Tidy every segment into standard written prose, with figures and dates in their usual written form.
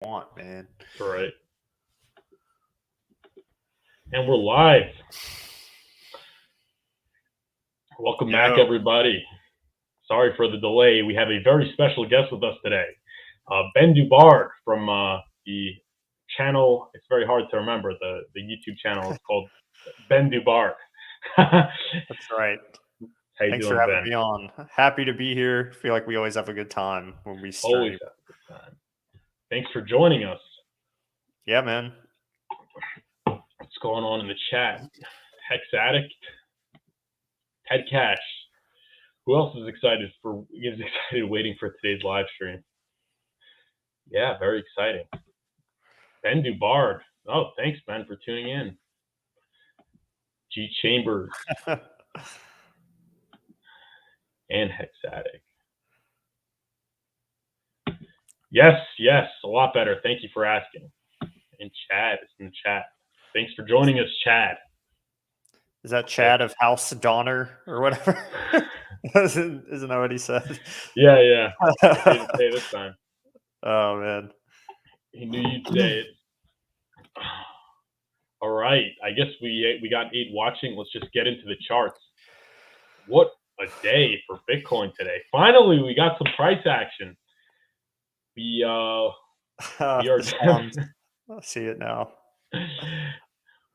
want, man. Right. And we're live. Welcome back, everybody. Sorry for the delay. We have a very special guest with us today. Ben Dubar from the channel. It's very hard to remember. The YouTube channel is called Ben Dubar. That's right. How you Thanks doing, for having Ben? me on. Happy to be here. Feel like we always have a good time when we stream. Always have a good time. Thanks for joining us. Yeah, man. What's going on in the chat? Hex Addict, Ted Cash. Who else is excited waiting for today's live stream? Yeah, very exciting. Ben Dubar. Oh, thanks, Ben, for tuning in. G Chambers and Hex Addict. Yes, a lot better. Thank you for asking. And Chad is in the chat. Thanks for joining us, Chad. Is that Chad of House Donner or whatever? Isn't that what he said? Yeah. He didn't say it this time. Oh, man. He knew you'd say it. All right. I guess we got 8 watching. Let's just get into the charts. What a day for Bitcoin today. Finally, we got some price action. We are down. I see it now.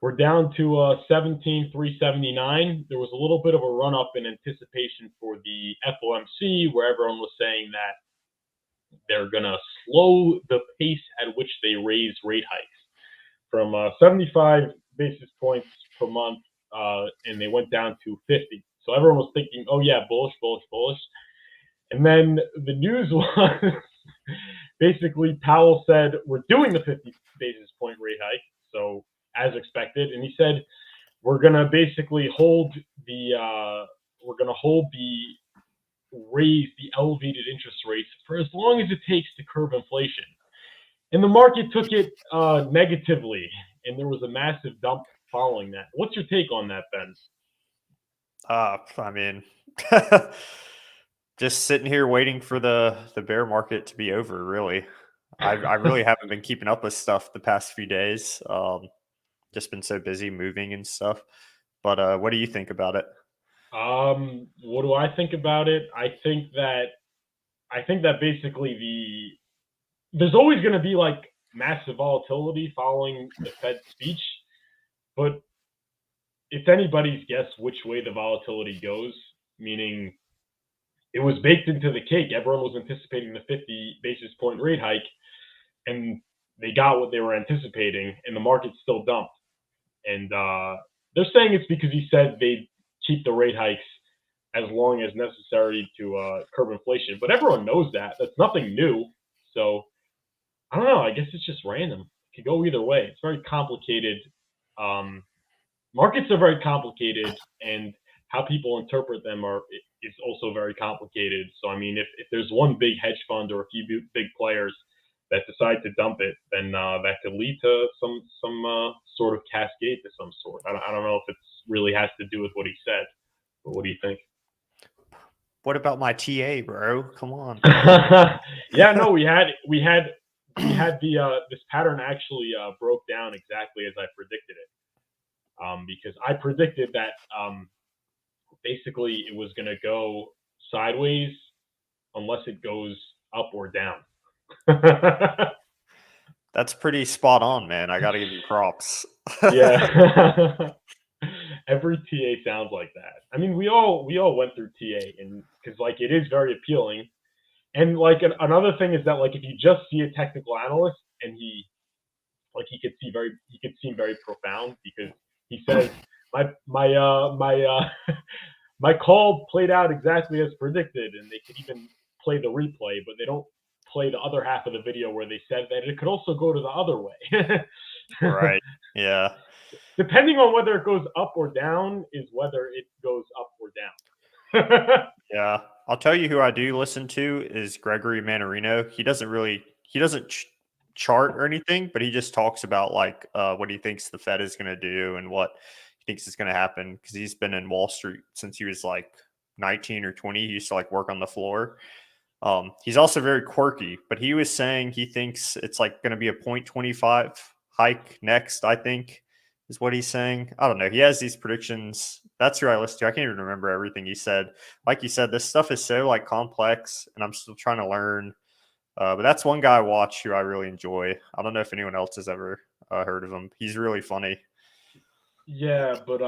We're down to 17,379. There was a little bit of a run up in anticipation for the FOMC, where everyone was saying that they're going to slow the pace at which they raise rate hikes from 75 basis points per month, and they went down to 50. So everyone was thinking, oh yeah, bullish. And then the news was basically Powell said, we're doing the 50 basis point rate hike. So as expected. And he said, we're going to basically hold the raise the elevated interest rates for as long as it takes to curb inflation. And the market took it negatively, and there was a massive dump following that. What's your take on that, Ben? I mean, just sitting here waiting for the bear market to be over, really. I really haven't been keeping up with stuff the past few days. Just been so busy moving and stuff. But what do you think about it? What do I think about it? I think that basically there's always going to be like massive volatility following the Fed speech, but it's anybody's guess which way the volatility goes, meaning it was baked into the cake. Everyone was anticipating the 50 basis point rate hike, and they got what they were anticipating, and the market still dumped. And they're saying it's because he said they'd keep the rate hikes as long as necessary to curb inflation. But everyone knows that. That's nothing new. So I don't know. I guess it's just random. It could go either way. It's very complicated. Markets are very complicated, and how people interpret them is also very complicated. So, I mean, if there's one big hedge fund or a few big players that decide to dump it, then that could lead to some sort of cascade to some sort. I don't know if it really has to do with what he said, but what do you think? What about my TA, bro? Come on. Yeah, no, we had this pattern actually broke down exactly as I predicted it, because I predicted that basically it was going to go sideways unless it goes up or down. That's pretty spot on, man. I got to give you props. Yeah. Every TA sounds like that. I mean, we all went through TA, and because like it is very appealing. And like another thing is that like if you just see a technical analyst and he could seem very profound, because he says my call played out exactly as predicted, and they could even play the replay, but they don't play the other half of the video where they said that it could also go to the other way. Right. Yeah. Depending on whether it goes up or down is whether it goes up or down. Yeah. I'll tell you who I do listen to is Gregory Mannarino. He doesn't chart or anything, but he just talks about like what he thinks the Fed is going to do and what he thinks is going to happen, because he's been in Wall Street since he was like 19 or 20. He used to like work on the floor. He's also very quirky, but he was saying he thinks it's like going to be a 0.25 hike next, I think, is what he's saying. I don't know. He has these predictions. That's who I listen to. I can't even remember everything he said. Like you said, this stuff is so like complex, and I'm still trying to learn. But that's one guy I watch who I really enjoy. I don't know if anyone else has ever heard of him. He's really funny. Yeah, but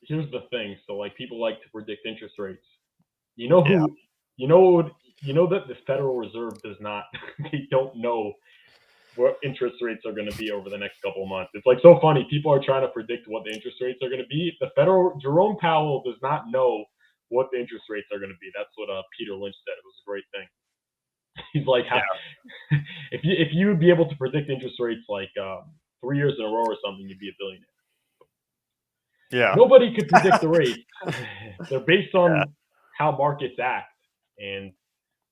here's the thing. So like people like to predict interest rates. You know Yeah. who? You know. You know that the Federal Reserve does not. They don't know what interest rates are going to be over the next couple of months. It's like so funny. People are trying to predict what the interest rates are going to be. The Federal Jerome Powell does not know what the interest rates are going to be. That's what Peter Lynch said. It was a great thing. He's like, Yeah. if you would be able to predict interest rates like 3 years in a row or something, you'd be a billionaire. Yeah. Nobody could predict the rates. They're based Yeah. on how markets act and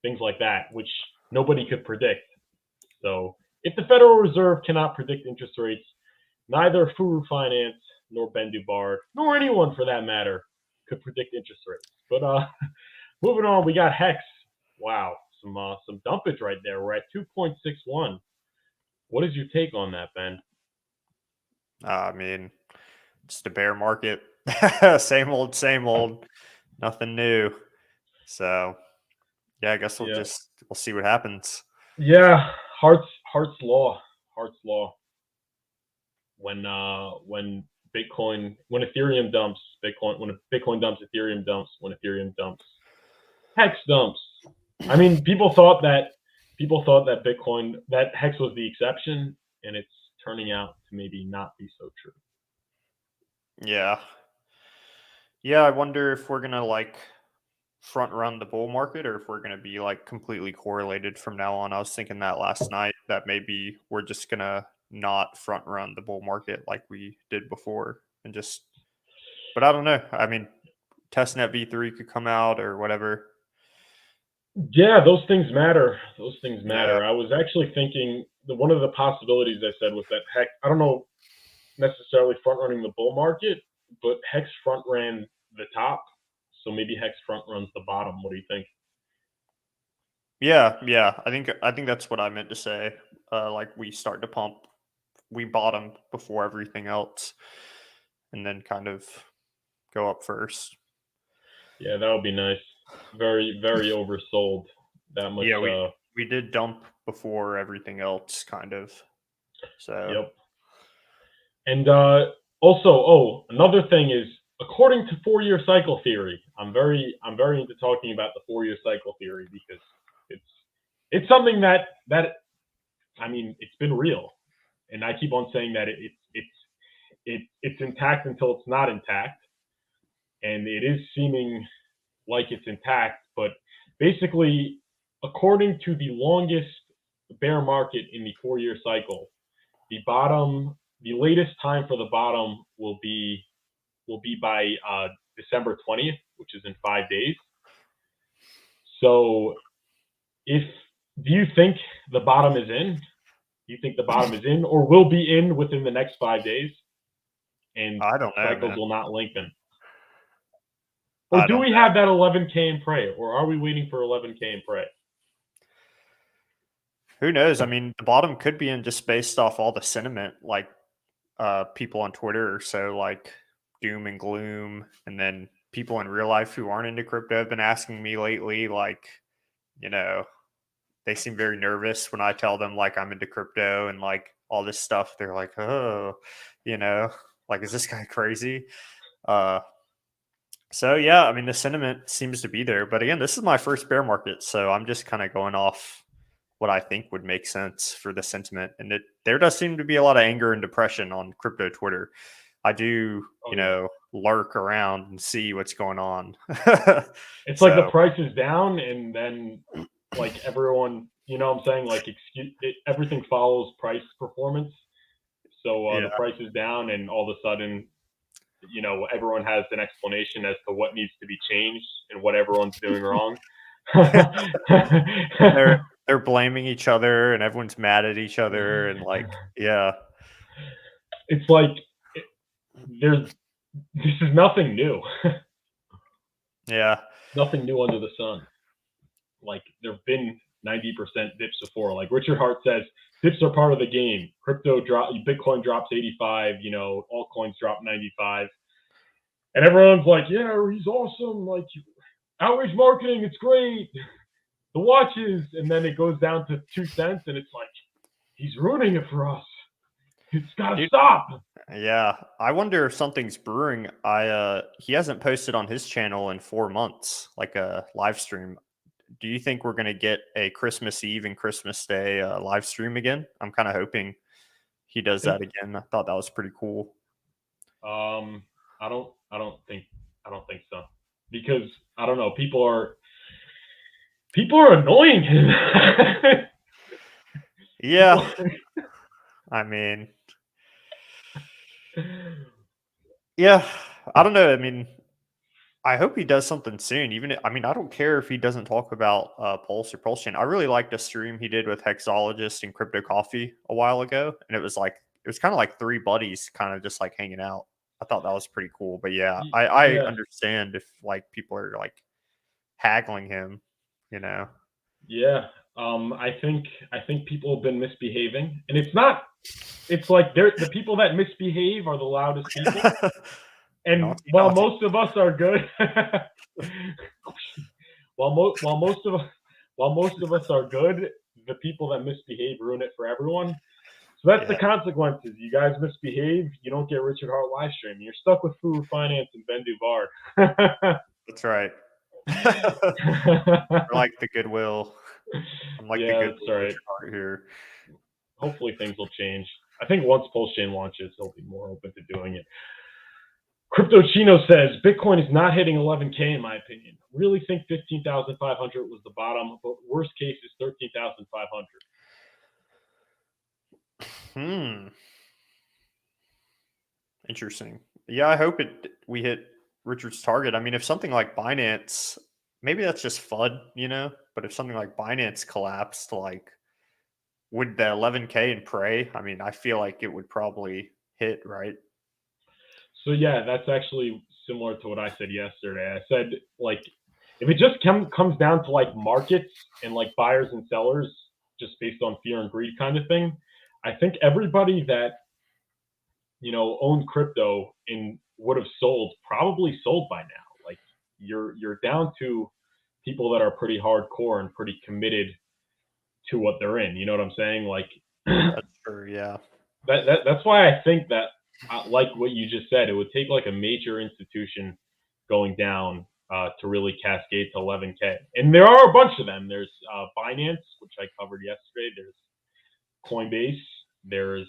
things like that, which nobody could predict. So if the Federal Reserve cannot predict interest rates, neither Furufinance nor Ben Dubard, nor anyone for that matter, could predict interest rates. But moving on, we got Hex. Wow, some dumpage right there. We're at 2.61. What is your take on that, Ben? I mean, just a bear market. Same old, same old. Nothing new. So yeah, I guess Yeah, we'll see what happens. yeah. Hart's law. Hart's law. When Ethereum dumps, when Bitcoin dumps, Ethereum dumps. When Ethereum dumps, Hex dumps. I mean, people thought that Hex was the exception, and it's turning out to maybe not be so true. Yeah. Yeah, I wonder if we're gonna like front run the bull market or if we're gonna be like completely correlated from now on. I was thinking that last night that maybe we're just gonna not front run the bull market like we did before and just but I don't know. I mean, testnet v3 could come out or whatever. Yeah, those things matter. Those things Yeah. matter. I was actually thinking that one of the possibilities I said was that Hex. I don't know necessarily front running the bull market, but Hex front ran the top, so maybe Hex front runs the bottom. What do you think? Yeah, yeah. I think that's what I meant to say. Like we start to pump, we bottom before everything else, and then kind of go up first. Yeah, that would be nice. Very, very oversold. That much. Yeah, we did dump before everything else, kind of. So Yep. And also, another thing is, according to 4-year cycle theory, I'm very into talking about the 4-year cycle theory because it's something that I mean, it's been real, and I keep on saying that it's intact until it's not intact, and it is seeming like it's intact, but basically, according to the longest bear market in the 4-year cycle, the latest time for the bottom will be by December 20th, which is in 5 days. So, if do you think the bottom is in? Do you think the bottom is in, or will be in within the next 5 days, and I don't know, cycles man. will not lengthen? Or I do don't we know. have that 11K in prey, or are we waiting for 11K in prey? Who knows? I mean, the bottom could be in just based off all the sentiment, like people on Twitter are so like doom and gloom, and then people in real life who aren't into crypto have been asking me lately, like, you know, they seem very nervous when I tell them like I'm into crypto and like all this stuff. They're like, oh, you know, like is this guy crazy? Uh, so yeah, I mean the sentiment seems to be there, but again, this is my first bear market, so I'm just kind of going off what I think would make sense for the sentiment, and there does seem to be a lot of anger and depression on crypto Twitter. I do, Oh yeah, yeah. lurk around and see what's going on. It's like the So price is down, and then like everyone, you know what I'm saying? Like everything follows price performance. So yeah, the price is down, and all of a sudden, everyone has an explanation as to what needs to be changed and what everyone's doing wrong. they're they're blaming each other, and everyone's mad at each other, and like, yeah, It's like there's this is nothing new. yeah. Nothing new under the sun. like there've been 90% dips before. Like Richard Hart says, dips are part of the game. Bitcoin drops 85, altcoins drop 95. And everyone's like, yeah, he's awesome. Like, outrage marketing, it's great. The watches. And then it goes down to 2 cents, and it's like, he's ruining it for us. It's got to stop. Yeah, I wonder if something's brewing. He hasn't posted on his channel in 4 months, like a live stream. Do you think we're going to get a Christmas Eve and Christmas Day live stream again? I'm kind of hoping he does that again. I thought that was pretty cool. I don't think so, because I don't know. People are annoying him. Yeah, I mean, yeah, I don't know. I mean, I hope he does something soon. I mean, I don't care if he doesn't talk about Pulse or Pulsechain. I really liked a stream he did with Hexologist and Crypto Coffee a while ago, and it was kind of like 3 buddies, kind of just like hanging out. I thought that was pretty cool. But yeah, I understand if like people are like haggling him, Yeah. I think people have been misbehaving, and it's like the people that misbehave are the loudest people. And while most of us are good, while most of us are good, the people that misbehave ruin it for everyone. So that's the consequences. You guys misbehave, you don't get Richard Hart live stream. You're stuck with furufinance and Ben Duvar. That's right. Like the goodwill. I'm like the goodwill Richard Hart here. Hopefully things will change. I think once Pulsechain launches, they'll be more open to doing it. Crypto Chino says Bitcoin is not hitting 11K in my opinion. Really think 15,500 was the bottom, but worst case is 13,500. Interesting. Yeah, I hope we hit Richard's target. I mean, if something like Binance, maybe that's just FUD, but if something like Binance collapsed, like would the 11K and pray? I mean, I feel like it would probably hit, right? So yeah, that's actually similar to what I said yesterday. I said, like, if it just comes down to like markets and like buyers and sellers, just based on fear and greed kind of thing, I think everybody that owned crypto and would have probably sold by now. Like you're down to people that are pretty hardcore and pretty committed to what they're in. You know what I'm saying? Like that's true. Yeah. That's why I think that, like what you just said, it would take like a major institution going down to really cascade to 11K. And there are a bunch of them. There's Binance, which I covered yesterday. There's Coinbase. There's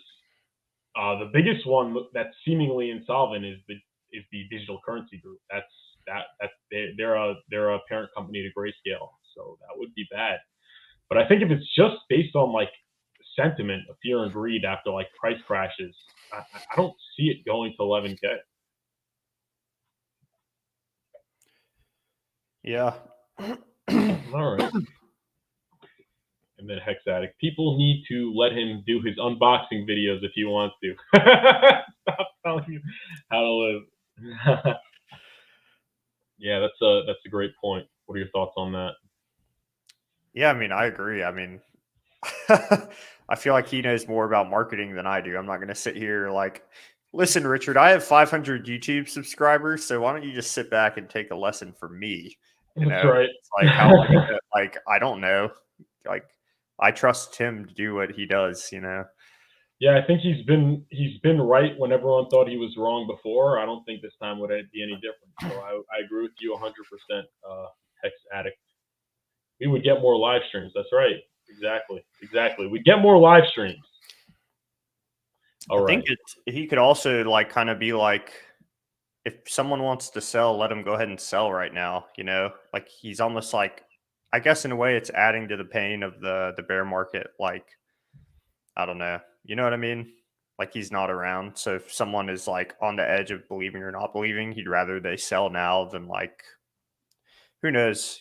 the biggest one that's seemingly insolvent is the Digital Currency Group. They're a parent company to Grayscale, so that would be bad. But I think if it's just based on like sentiment of fear and greed after like price crashes, I don't see it going to 11K. Yeah. All right. And then Hex Addict. People need to let him do his unboxing videos if he wants to. Stop telling you how to live. Yeah, that's a great point. What are your thoughts on that? Yeah, I mean, I agree. I mean, I feel like he knows more about marketing than I do. I'm not going to sit here like, listen, Richard, I have 500 YouTube subscribers, so why don't you just sit back and take a lesson from me? That's right. It's like, how am I gonna, like, I don't know. Like, I trust him to do what he does, Yeah, I think he's been right when everyone thought he was wrong before. I don't think this time would be any different. So I agree with you 100%, Hex Addict. We would get more live streams. That's right. Exactly. We'd get more live streams. I think he could also like kind of be like, if someone wants to sell, let him go ahead and sell right now. Like he's almost like, I guess in a way, it's adding to the pain of the bear market. Like, I don't know. You know what I mean? Like he's not around. So if someone is like on the edge of believing or not believing, he'd rather they sell now than like, who knows?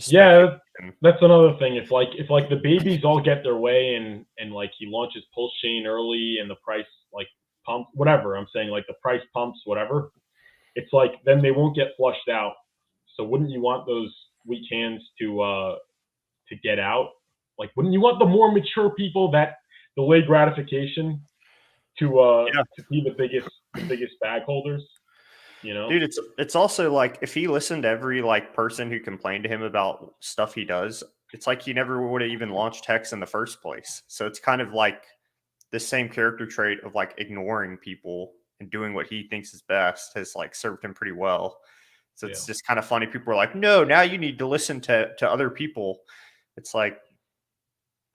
Yeah, that's another thing. If the babies all get their way and like he launches Pulsechain early and the price like pumps, whatever I'm saying, like the price pumps, whatever, it's like then they won't get flushed out. So wouldn't you want those weak hands to get out. Like, wouldn't you want the more mature people that delay gratification to be the biggest bag holders? You know, dude, it's also like if he listened to every like person who complained to him about stuff he does, it's like he never would have even launched Hex in the first place. So it's kind of like this same character trait of like ignoring people and doing what he thinks is best has like served him pretty well. So it's just kind of funny. People are like, no, now you need to listen to other people. It's like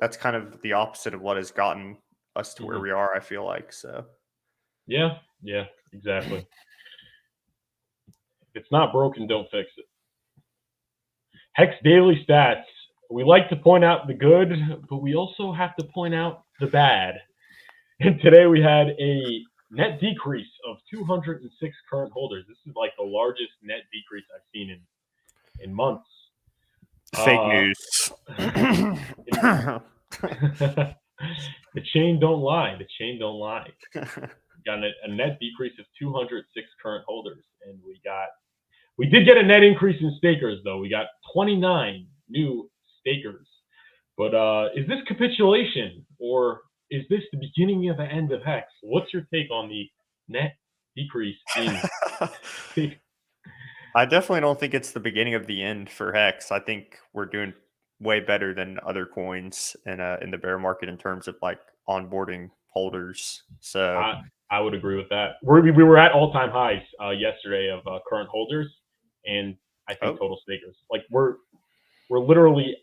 that's kind of the opposite of what has gotten us to where we are, I feel like. So yeah, exactly. If it's not broken, don't fix it. Hex Daily Stats. We like to point out the good, but we also have to point out the bad. And today we had a net decrease of 206 current holders. This is like the largest net decrease I've seen in months. fake news. The chain don't lie. The chain don't lie. Got a net decrease of 206 current holders, and we did get a net increase in stakers though. We got 29 new stakers. But is this capitulation or is this the beginning of the end of Hex? What's your take on the net decrease in stakers? I definitely don't think it's the beginning of the end for Hex. I think we're doing way better than other coins in the bear market in terms of like onboarding holders. So I would agree with that. We were at all-time highs yesterday of current holders, and I think total stakers. Like we're literally,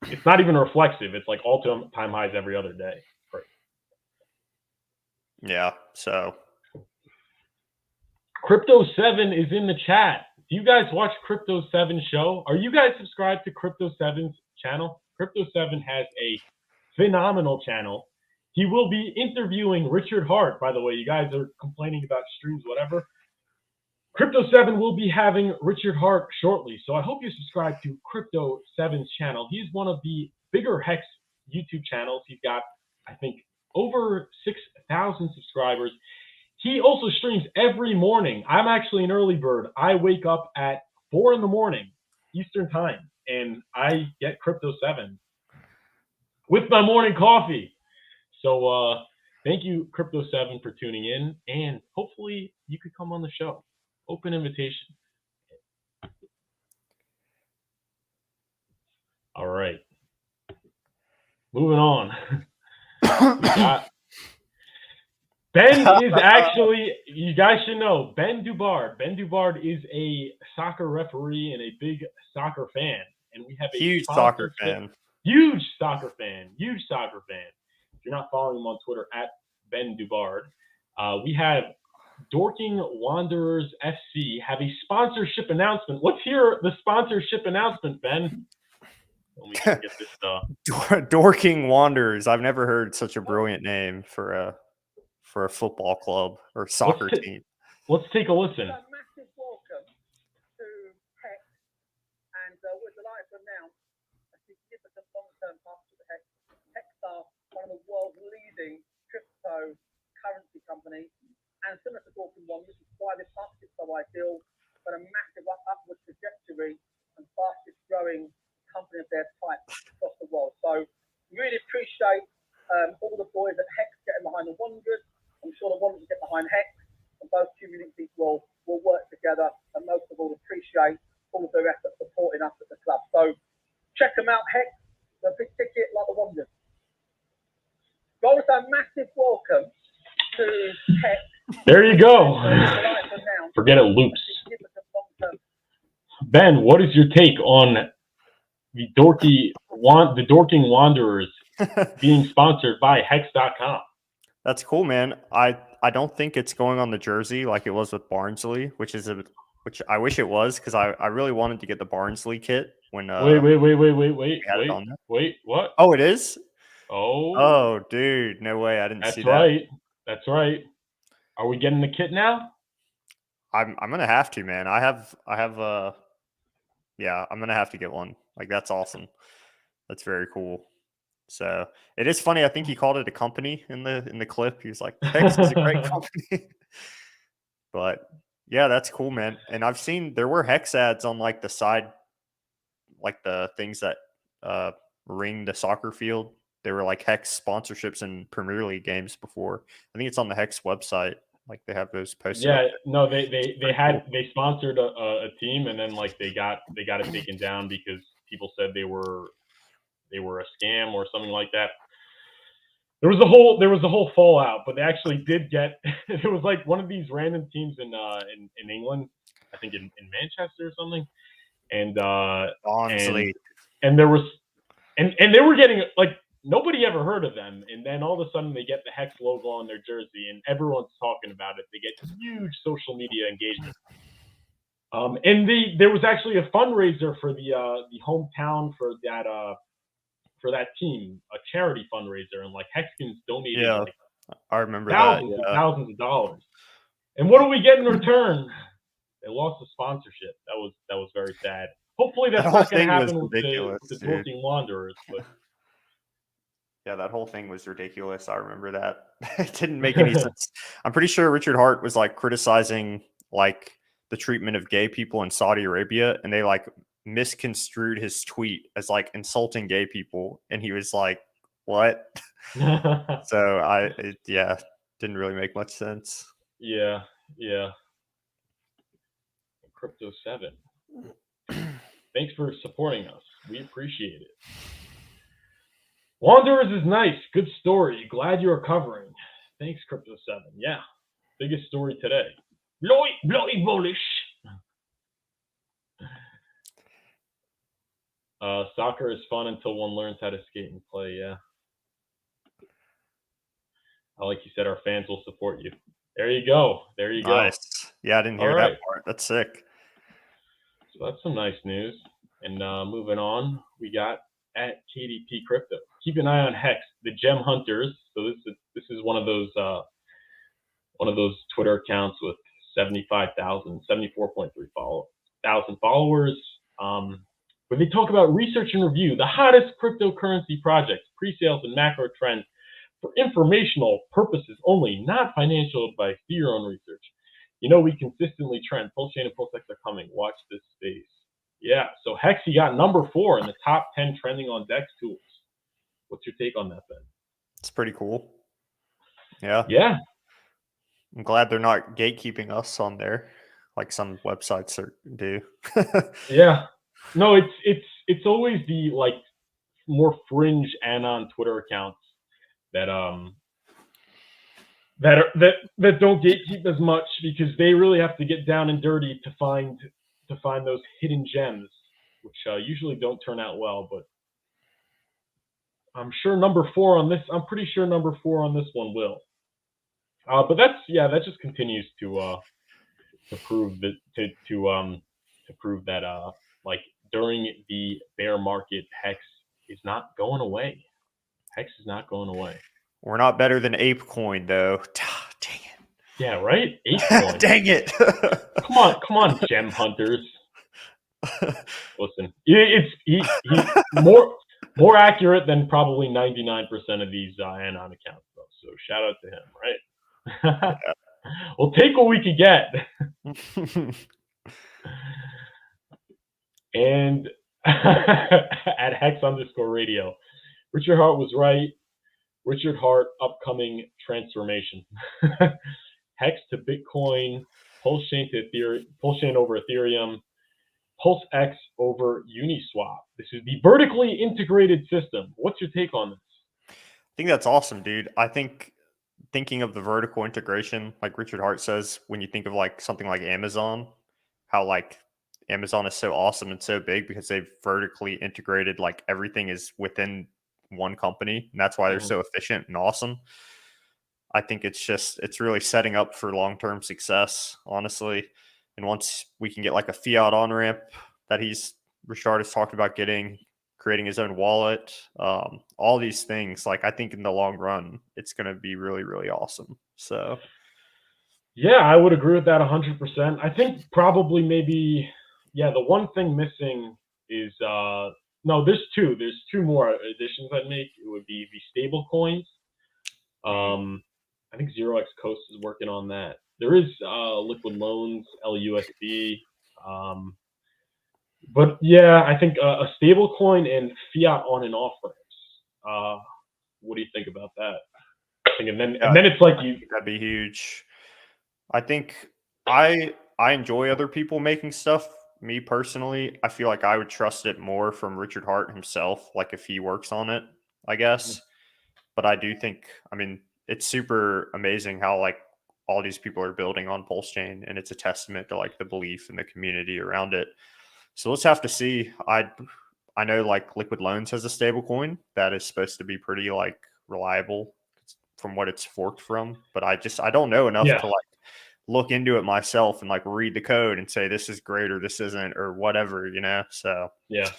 it's not even reflexive. It's like all-time highs every other day. Right. Yeah. So Crypto 7 is in the chat. Do you guys watch Crypto 7's show? Are you guys subscribed to Crypto 7's channel? Crypto 7 has a phenomenal channel. He will be interviewing Richard Hart, by the way. You guys are complaining about streams, whatever. Crypto 7 will be having Richard Hart shortly. So I hope you subscribe to Crypto 7's channel. He's one of the bigger Hex YouTube channels. He's got, I think, over 6,000 subscribers. He also streams every morning. I'm actually an early bird. I wake up at 4 in the morning Eastern time, and I get Crypto 7 with my morning coffee. So thank you, Crypto 7, for tuning in, and hopefully you could come on the show. Open invitation. All right. Moving on. Ben is actually, you guys should know, Ben Dubard. Ben Dubard is a soccer referee and a big soccer fan. And we have a huge soccer fan. Huge soccer fan. Huge soccer fan. If you're not following him on Twitter, at Ben Dubard. We have Dorking Wanderers FC have a sponsorship announcement. Let's hear the sponsorship announcement, Ben. Let me get this Dorking Wanderers. I've never heard such a brilliant name for a football club or soccer team. Let's take a listen. A massive welcome to Hex, and we're delighted to announce a significant long-term partnership with Hex. Hex are one of the world's leading cryptocurrency companies, and similar to Dorking One, this is why this partnership is so ideal, but a massive upward trajectory and fastest growing company of their type across the world. So really appreciate all the boys at Hex getting behind the Wanderers. I'm sure the Wanderers get behind Hex, and both communities will work together, and most of all appreciate all of their efforts supporting us at the club. So check them out, Hex. They're a big ticket like the Wanderers. Roll us a massive welcome to Hex. There you go. Forget it, loops. Ben, what is your take on the Dorking Wanderers being sponsored by Hex.com? That's cool, man. I don't think it's going on the jersey like it was with Barnsley, which I wish it was, because I really wanted to get the Barnsley kit when wait, what? Oh, it is? Oh, dude, no way. I didn't see that. That's right. Are we getting the kit now? I'm gonna have to, man. I have yeah, I'm gonna have to get one. Like, that's awesome. That's very cool. So it is funny. I think he called it a company in the clip. He was like, Hex is a great company. But yeah, that's cool, man. And I've seen there were Hex ads on like the side like the things that ring the soccer field. They were like Hex sponsorships in Premier League games before. I think it's on the Hex website. Like they have those posted. Yeah, up no, they cool. sponsored a team, and then like they got it taken down because people said they were a scam or something like that. There was a whole fallout, but they actually did get. It was like one of these random teams in England, I think in Manchester or something, and Honestly, and there was and they were getting like nobody ever heard of them, and then all of a sudden they get the Hex logo on their jersey, and everyone's talking about it. They get huge social media engagement. And there was actually a fundraiser for the hometown for that team, a charity fundraiser, and like Hexkins donated yeah, like I remember thousands that. and Yeah. thousands of dollars. And what do we get in return? They lost the sponsorship. That was very sad. Hopefully that's That whole not going thing to was happen with ridiculous, the dude. Dorking Wanderers. But Yeah, that whole thing was ridiculous. I remember that. It didn't make any sense. I'm pretty sure Richard Hart was like criticizing like the treatment of gay people in Saudi Arabia, and they like misconstrued his tweet as like insulting gay people, and he was like, "What?" So yeah, didn't really make much sense. yeah. Crypto 7. Thanks for supporting us. We appreciate it. Wanderers is nice. Good story. Glad you're covering. Thanks, Crypto 7. Yeah. Biggest story today. Bloody bullish. Soccer is fun until one learns how to skate and play. Yeah. Like you said, our fans will support you. There you go. Nice. Yeah, I didn't hear that part. That's sick. So that's some nice news. And moving on, we got at KDP Crypto. Keep an eye on Hex, the Gem Hunters. So this is one of those Twitter accounts with 74.3 thousand followers. Where they talk about research and review the hottest cryptocurrency projects, pre-sales, and macro trends for informational purposes only, not financial advice. Do your own research. You know we consistently trend. Pulsechain and PulseX are coming. Watch this space. Yeah, so Hex, he got number 4 in the top 10 trending on DEX tools. What's your take on that, Ben? It's pretty cool. Yeah. Yeah. I'm glad they're not gatekeeping us on there like some websites do. Yeah. No, it's always the like more fringe anon Twitter accounts that don't gatekeep as much because they really have to get down and dirty to find those hidden gems, which usually don't turn out well. But I'm sure number 4 on this. I'm pretty sure number 4 on this one will. But that just continues to prove that to prove that like during the bear market, Hex is not going away. Hex is not going away. We're not better than ApeCoin though. Dang it. Yeah, right? ApeCoin. Dang it. Come on, Gem Hunters. Listen, he's more accurate than probably 99% of these anon accounts, though. So shout out to him, right? We'll take what we can get. And at Hex_radio, Richard Hart was right. Richard Hart, upcoming transformation. Hex to Bitcoin, Pulsechain to Ethereum, Pulsechain over Ethereum, PulseX over Uniswap. This is the vertically integrated system. What's your take on this? I think that's awesome, dude. I think thinking of the vertical integration, like Richard Hart says, when you think of like something like Amazon, how like Amazon is so awesome and so big because they've vertically integrated, like everything is within one company, and that's why they're so efficient and awesome. I think it's really setting up for long-term success, honestly. And once we can get like a fiat on-ramp that Richard has talked about creating his own wallet, all these things, like I think in the long run, it's going to be really, really awesome. So, yeah, I would agree with that 100%. I think probably maybe, the one thing missing is, no, there's two. There's 2 more additions I'd make. It would be the stable coins. I think 0x Coast is working on that. There is liquid loans, LUSD. But yeah, I think a stable coin and fiat on and off ramps. What do you think about that? And then it's like that'd be huge. I think I enjoy other people making stuff. Me personally, I feel like I would trust it more from Richard Hart himself, like if he works on it, I guess. But I do think, I mean, it's super amazing how like all these people are building on Pulsechain, and it's a testament to like the belief in the community around it. So let's have to see. I know like Liquid Loans has a stable coin that is supposed to be pretty like reliable from what it's forked from, but I don't know enough yeah. to like look into it myself and like read the code and say this is great or this isn't or whatever, you know. So Yeah.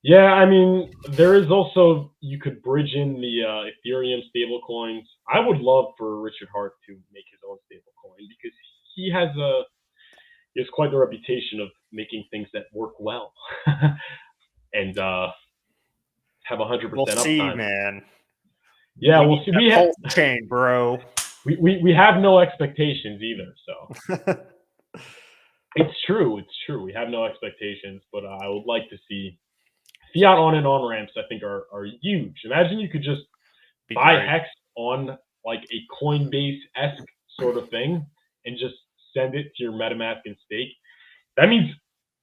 Yeah, I mean, there is also, you could bridge in the Ethereum stable coins. I would love for Richard Hart to make his own stable coin because he has quite the reputation of making things that work well and have 100% we'll see, uptime. man. Yeah, We we'll need see. that Pulsechain, bro. We have no expectations either, so it's true. It's true. We have no expectations, but I would like to see fiat on and on ramps. I think are huge. Imagine you could just Be buy great. Hex on like a Coinbase-esque sort of thing and just send it to your MetaMask and stake. That means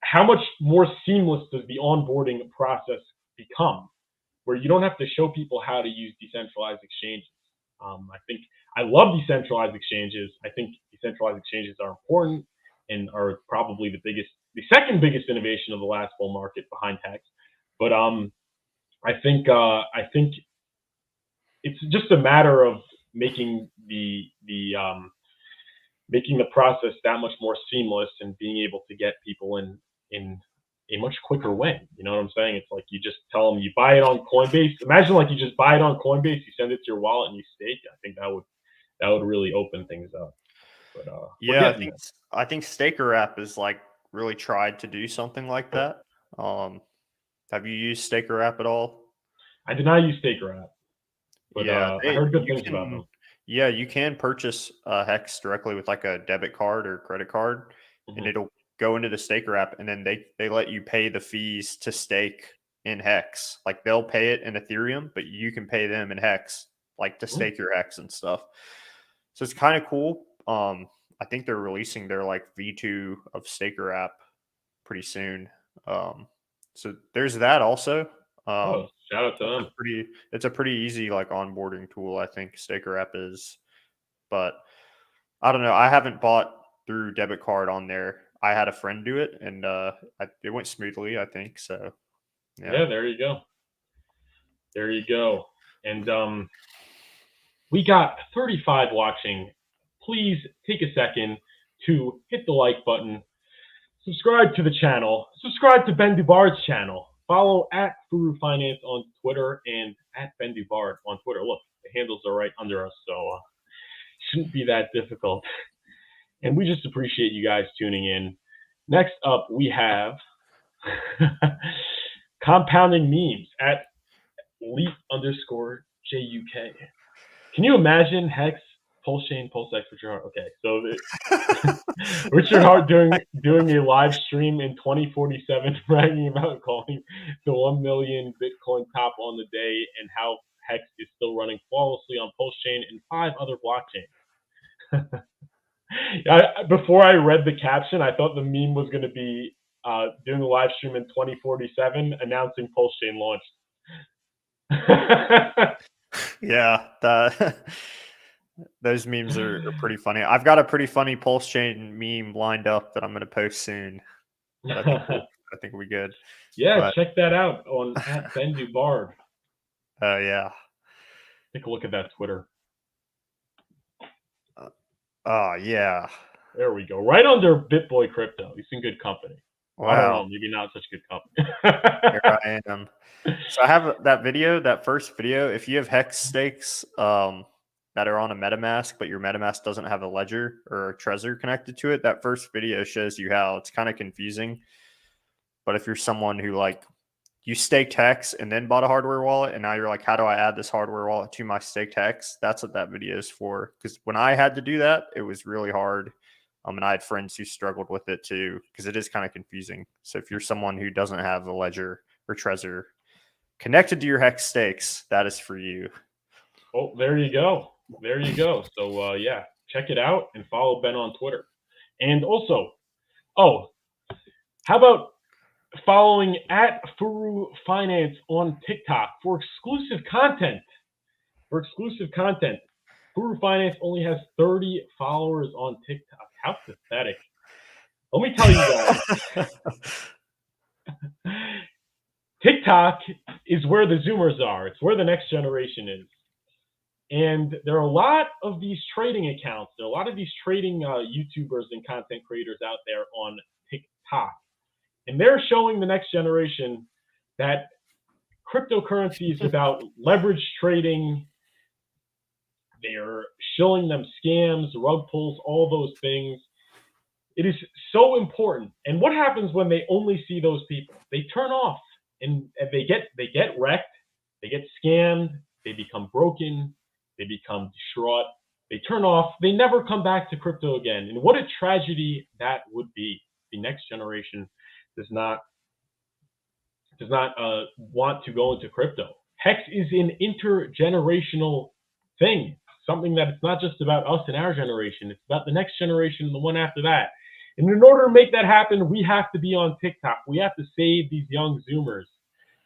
how much more seamless does the onboarding process become, where you don't have to show people how to use decentralized exchanges. I think I love decentralized exchanges. I think decentralized exchanges are important and are probably the second biggest innovation of the last bull market behind Hex. But I think it's just a matter of making making the process that much more seamless and being able to get people in a much quicker way. You know what I'm saying? It's like you just tell them you buy it on Coinbase. Imagine like you just buy it on Coinbase, you send it to your wallet, and you stake. I think that would really open things up. But Yeah, I think Staker app is like really tried to do something like that. Have you used Staker app at all? I did not use Staker app, but Yeah, I heard good things about them. Yeah, you can purchase Hex directly with like a debit card or credit card, and it'll go into the Staker app, and then they let you pay the fees to stake in Hex. Like they'll pay it in Ethereum, but you can pay them in Hex, like to stake your Hex and stuff. So it's kind of cool. I think they're releasing their like V2 of Staker app pretty soon. So there's that also. Oh, shout out to them. It's a pretty easy like onboarding tool, I think Staker app is. But I don't know. I haven't bought through debit card on there. I had a friend do it, and it went smoothly, I think. So yeah, there you go. There you go. And we got 35 watching. Please take a second to hit the like button, subscribe to the channel, subscribe to Ben Dubard's channel, follow at furufinance on Twitter and at Ben Dubard on Twitter. Look, the handles are right under us, so shouldn't be that difficult. And we just appreciate you guys tuning in. Next up, we have compounding memes at leap_JUK. Can you imagine Hex, Pulsechain, PulseX, Richard Hart? Okay, so Richard Hart doing a live stream in 2047, bragging about calling the 1 million Bitcoin top on the day and how Hex is still running flawlessly on Pulsechain and 5 other blockchains. Before I read the caption, I thought the meme was going to be doing a live stream in 2047 announcing Pulsechain launched. Yeah, those memes are pretty funny. I've got a pretty funny Pulsechain meme lined up that I'm going to post soon. I think we're good. Yeah, check that out on at Ben Dubard. Yeah. Take a look at that Twitter. Yeah. There we go. Right under BitBoy Crypto. He's in good company. Wow. I don't know. Maybe not such good company. Here I am. So I have that video, that first video. If you have Hex stakes that are on a MetaMask, but your MetaMask doesn't have a ledger or a Trezor connected to it, that first video shows you how it's kind of confusing. But if you're someone who like you staked Hex and then bought a hardware wallet, and now you're like, how do I add this hardware wallet to my staked Hex? That's what that video is for. Because when I had to do that, it was really hard. And I had friends who struggled with it too, because it is kind of confusing. So if you're someone who doesn't have the ledger or Trezor connected to your Hex stakes, that is for you. Oh, there you go. There you go. So yeah, check it out and follow Ben on Twitter. And also, how about following at furufinance on TikTok for exclusive content? Furufinance only has 30 followers on TikTok. How pathetic. Let me tell you guys. TikTok is where the Zoomers are. It's where the next generation is. And there are a lot of these trading accounts. There are a lot of these trading YouTubers and content creators out there on TikTok. And they're showing the next generation that cryptocurrency is about leverage trading. They're showing them scams, rug pulls, all those things. It is so important. And what happens when they only see those people? They turn off and they get wrecked. They get scammed. They become broken. They become distraught. They turn off. They never come back to crypto again. And what a tragedy that would be. The next generation does not want to go into crypto. Hex is an intergenerational thing, something that it's not just about us and our generation. It's about the next generation and the one after that. And in order to make that happen, we have to be on TikTok. We have to save these young Zoomers.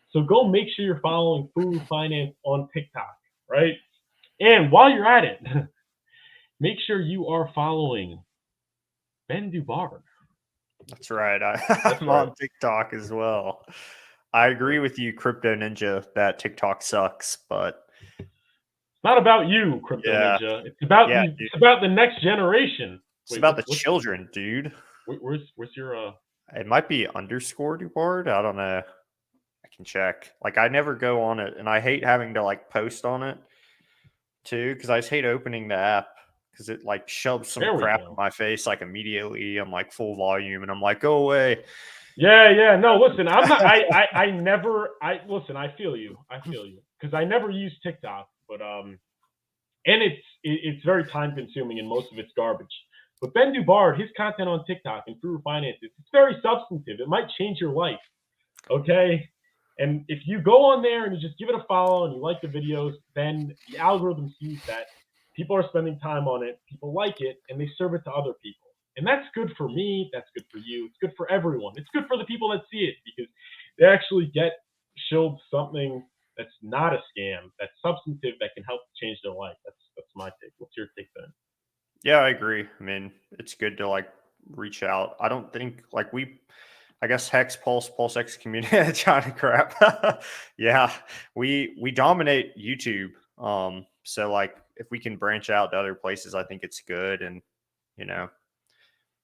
So go make sure you're following Furu Finance on TikTok, right? And while you're at it, make sure you are following Ben Dubard. That's right. I'm on TikTok as well. I agree with you, Crypto Ninja, that TikTok sucks, but it's not about you, Crypto Ninja. It's about the next generation. It's about the children, dude. Where's your It might be _ Dubard. I don't know. I can check. Like, I never go on it, and I hate having to like post on it too, because I just hate opening the app because it like shoves some crap in my face like immediately. I'm like full volume, and I'm like, go away. Yeah. No, listen, I'm not. Listen. I feel you because I never use TikTok, but and it's very time consuming and most of it's garbage. But Ben Dubard, his content on TikTok and Furu Finance, it's very substantive. It might change your life. Okay. And if you go on there and you just give it a follow and you like the videos, then the algorithm sees that people are spending time on it, people like it, and they serve it to other people. And that's good for me. That's good for you. It's good for everyone. It's good for the people that see it because they actually get showed something that's not a scam, that's substantive, that can help change their life. That's my take. What's your take then? Yeah, I agree. I mean, it's good to like reach out. I don't think like I guess Hex PulseX community China crap. Yeah, we dominate YouTube. So like if we can branch out to other places, I think it's good. And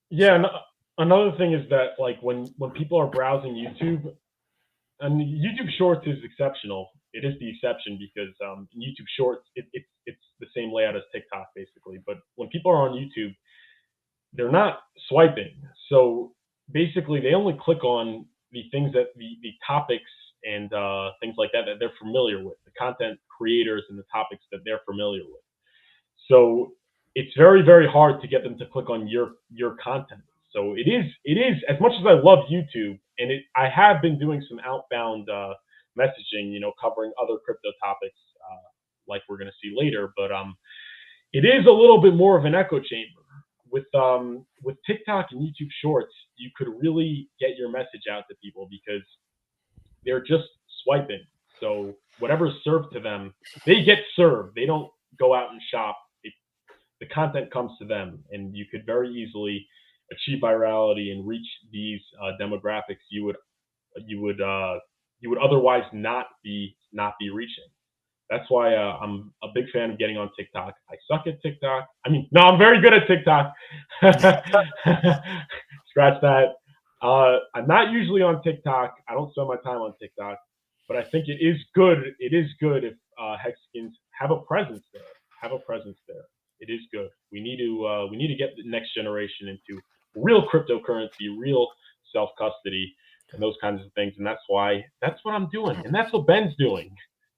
yeah. So. Another thing is that like when people are browsing YouTube, and YouTube Shorts is exceptional. It is the exception because in YouTube Shorts it's the same layout as TikTok basically. But when people are on YouTube, they're not swiping. So basically, they only click on the things that the topics and things like that they're familiar with, the content creators and the topics that they're familiar with. So it's very, very hard to get them to click on your content. So it is as much as I love YouTube, and I have been doing some outbound messaging, covering other crypto topics like we're going to see later. But it is a little bit more of an echo chamber. With TikTok and YouTube Shorts, you could really get your message out to people because they're just swiping. So whatever's served to them, they get served. They don't go out and shop. The content comes to them, and you could very easily achieve virality and reach these demographics you would otherwise not be reaching. That's why I'm a big fan of getting on TikTok. I suck at TikTok. I mean, no, I'm very good at TikTok. Scratch that. I'm not usually on TikTok. I don't spend my time on TikTok, but I think it is good. It is good if Hexicans have a presence there. It is good. We need to get the next generation into real cryptocurrency, real self-custody, and those kinds of things. And that's what I'm doing, and that's what Ben's doing.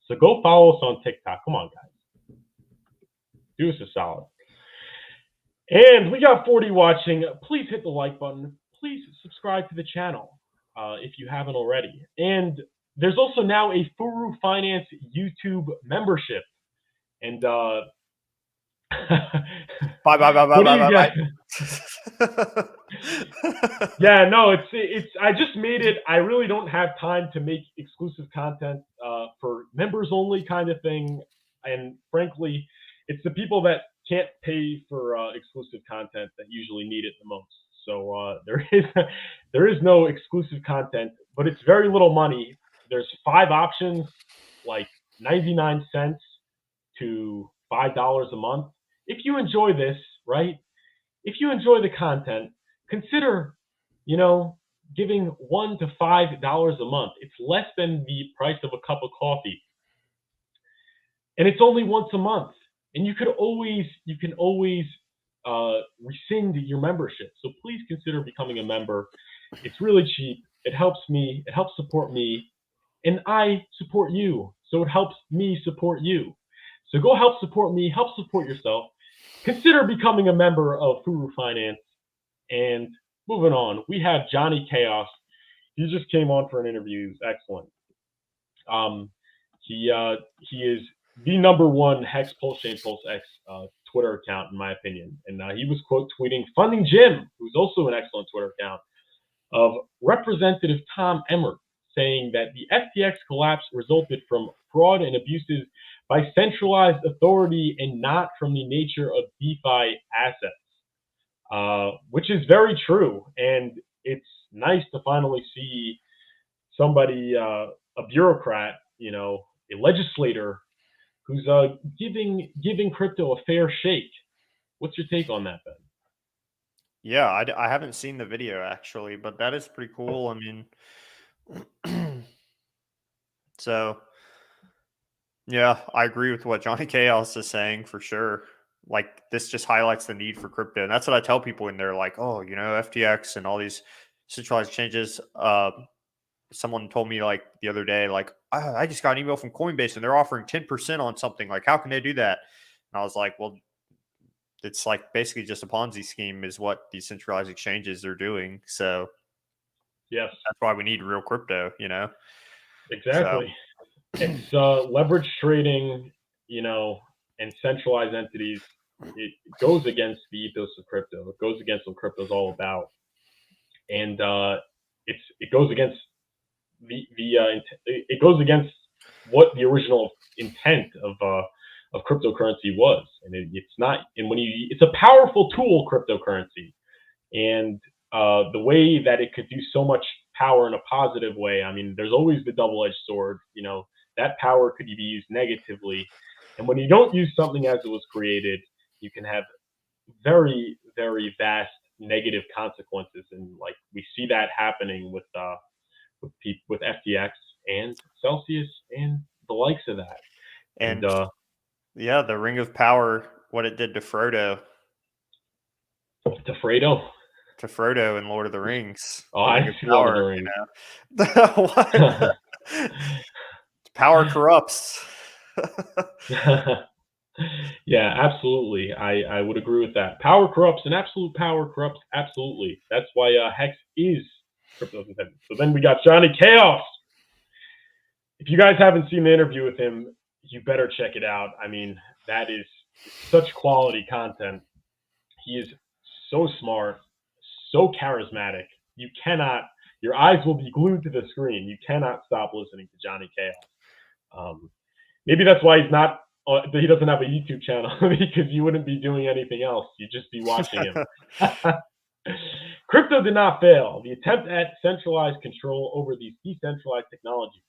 So go follow us on TikTok. Come on, guys. Do us a solid. And we got 40 watching. Please hit the like button. Please subscribe to the channel if you haven't already. And there's also now a Furu Finance YouTube membership. And Bye, bye, bye, bye, what do you bye, get? bye. Yeah, no, it's. I just made it. I really don't have time to make exclusive content for members only kind of thing. And frankly, it's the people that can't pay for exclusive content that usually need it the most. So there is no exclusive content, but it's very little money. There's 5 options, like 99 cents to $5 a month. If you enjoy this, right? If you enjoy the content, consider, giving $1 to $5 a month. It's less than the price of a cup of coffee, and it's only once a month. And you can always rescind your membership. So please consider becoming a member. It's really cheap. It helps me. It helps support me, and I support you. So it helps me support you. So go help support me. Help support yourself. Consider becoming a member of Furu Finance. And moving on, we have Johnny Chaos. He just came on for an interview. He's excellent. He is the #1 Hex Pulsechain PulseX Twitter account, in my opinion. And he was quote tweeting Funding Jim, who's also an excellent Twitter account, of Representative Tom Emmer, saying that the FTX collapse resulted from fraud and abuses by centralized authority and not from the nature of DeFi assets, which is very true. And it's nice to finally see somebody, a bureaucrat, a legislator, who's giving crypto a fair shake. What's your take on that, Ben? Yeah, I haven't seen the video actually, but that is pretty cool. I mean, so yeah, I agree with what Johnny Chaos is saying for sure. Like this just highlights the need for crypto, and that's what I tell people when they're like, "Oh, FTX and all these centralized exchanges." Someone told me like the other day, like, I just got an email from Coinbase and they're offering 10% on something. Like, how can they do that? And I was like, well, it's like basically just a Ponzi scheme, is what these centralized exchanges are doing. So Yes, that's why we need real crypto. So exactly. It's leverage trading, and centralized entities. It goes against the ethos of crypto. It goes against what crypto is all about, and it goes against it goes against what the original intent of cryptocurrency was. And it's not. And it's a powerful tool, cryptocurrency, and the way that it could do so much power in a positive way. I mean, there's always the double-edged sword. That power could be used negatively, and when you don't use something as it was created, you can have very, very vast negative consequences. And like we see that happening with FTX and Celsius and the likes of that. And yeah, the Ring of Power, what it did to Frodo. To Fredo. To Frodo in Lord of the Rings. Oh, The I Ring of see Lord of the Power, Rings. What? Power corrupts. Yeah, absolutely. I would agree with that. Power corrupts, and absolute power corrupts absolutely. That's why Hex is crypto independent. So then we got Johnny Chaos. If you guys haven't seen the interview with him, you better check it out. I mean, that is such quality content. He is so smart, so charismatic. Your eyes will be glued to the screen. You cannot stop listening to Johnny Chaos. Maybe that's why he doesn't have a YouTube channel, because you wouldn't be doing anything else. You'd just be watching him. Crypto did not fail. The attempt at centralized control over these decentralized technologies.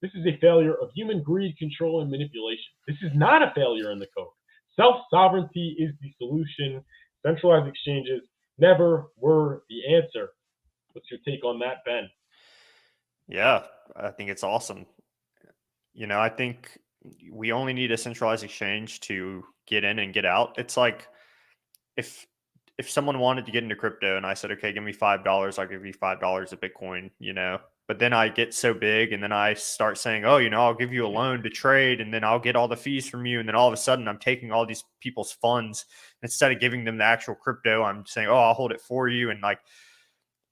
This is a failure of human greed, control, and manipulation. This is not a failure in the code. Self-sovereignty is the solution. Centralized exchanges never were the answer. What's your take on that, Ben? Yeah, I think it's awesome. I think we only need a centralized exchange to get in and get out. It's like if someone wanted to get into crypto and I said, okay, give me $5, I'll give you $5 of Bitcoin, But then I get so big, and then I start saying, "Oh, I'll give you a loan to trade, and then I'll get all the fees from you." And then all of a sudden, I'm taking all these people's funds instead of giving them the actual crypto. I'm saying, "Oh, I'll hold it for you." And like,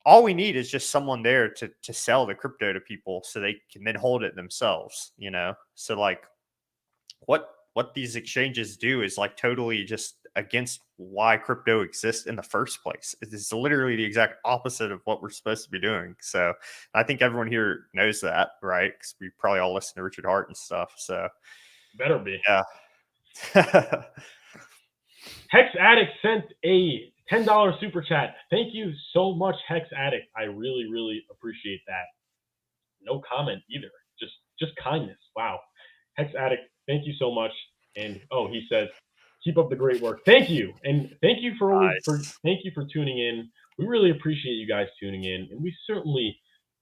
all we need is just someone there to sell the crypto to people, so they can then hold it themselves. So like, what these exchanges do is like totally just against why crypto exists in the first place. It is literally the exact opposite of what we're supposed to be doing. So I think everyone here knows that, right? Because we probably all listen to Richard Hart and stuff. So Better be. yeah. Hex Addict sent a $10 super chat. Thank you so much, Hex Addict. I really, really appreciate that. No comment either. Just kindness. Wow. Hex Addict, thank you so much. And he says, keep up the great work. Thank you. And thank you for always thank you for tuning in. We really appreciate you guys tuning in, and we certainly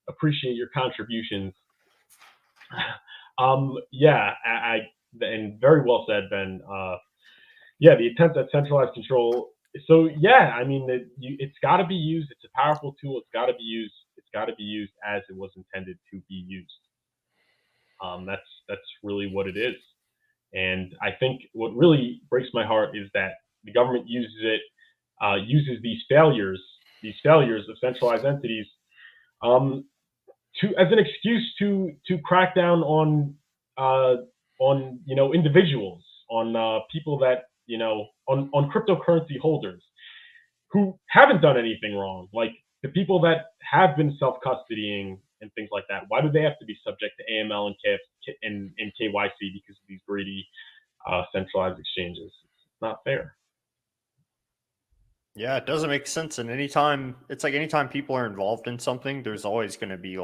appreciate your contributions. And very well said, Ben. The attempt at centralized control. So yeah, I mean, it's got to be used. It's a powerful tool. It's got to be used. It's got to be used as it was intended to be used. That's really what it is. And I think what really breaks my heart is that the government uses these failures of centralized entities as an excuse to crack down on individuals, on people that on cryptocurrency holders who haven't done anything wrong, like the people that have been self-custodying and things like that. Why do they have to be subject to AML and KYC because of these greedy centralized exchanges? It's not fair. Yeah, it doesn't make sense. And anytime people are involved in something, there's always going to be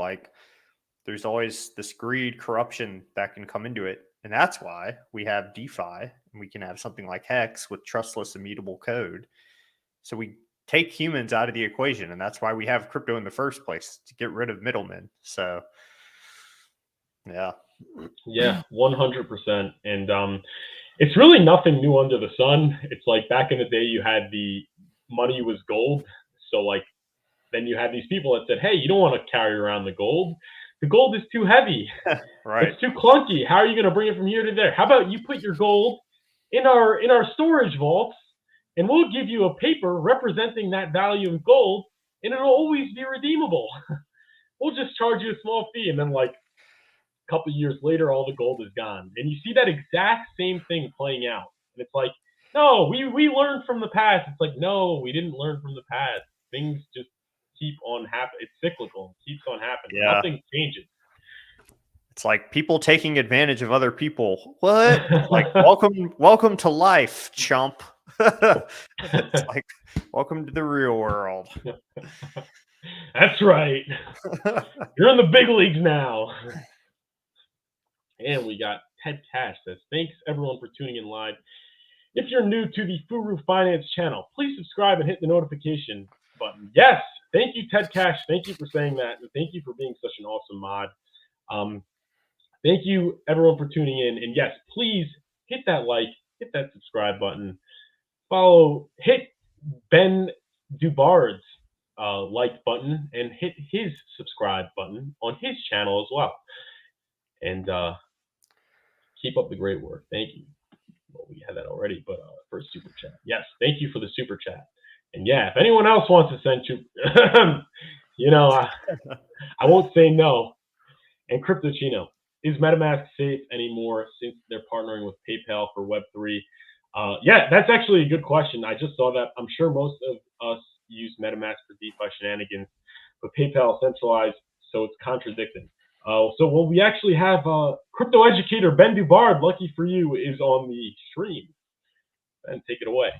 there's always this greed, corruption that can come into it. And that's why we have DeFi, and we can have something like Hex with trustless, immutable code. So we take humans out of the equation, and that's why we have crypto in the first place, to get rid of middlemen. So yeah. Yeah, 100%. And it's really nothing new under the sun. It's like back in the day, you had the money was gold. So like, then you had these people that said, hey, you don't want to carry around the gold. The gold is too heavy. Right. It's too clunky. How are you going to bring it from here to there? How about you put your gold in our storage vaults, and we'll give you a paper representing that value of gold, and it'll always be redeemable. We'll just charge you a small fee. And then like a couple of years later, all the gold is gone. And you see that exact same thing playing out. And it's like, no, we learned from the past. It's like, no, we didn't learn from the past. Things just keep on happening. It's cyclical. It keeps on happening. Yeah. Nothing changes. It's like people taking advantage of other people. What? Like, welcome to life, chump. It's like, welcome to the real world. That's right. You're in the big leagues now. And we got Ted Cash says, thanks everyone for tuning in live. If you're new to the Furu Finance channel, please subscribe and hit the notification button. Yes, thank you, Ted Cash. Thank you for saying that. And thank you for being such an awesome mod. Thank you, everyone, for tuning in. And yes, please hit that like, hit that subscribe button. Hit Ben Dubard's like button, and hit his subscribe button on his channel as well. And keep up the great work. Thank you. Well, we had that already, but for a super chat. Yes, thank you for the super chat. And yeah, if anyone else wants to send you, I won't say no. And CryptoChino, is MetaMask safe anymore since they're partnering with PayPal for Web3? Yeah, that's actually a good question. I just saw that. I'm sure most of us use MetaMask for DeFi shenanigans, but PayPal centralized, so it's contradicting. So we actually have crypto educator Ben Dubard, lucky for you, is on the stream. Ben, take it away.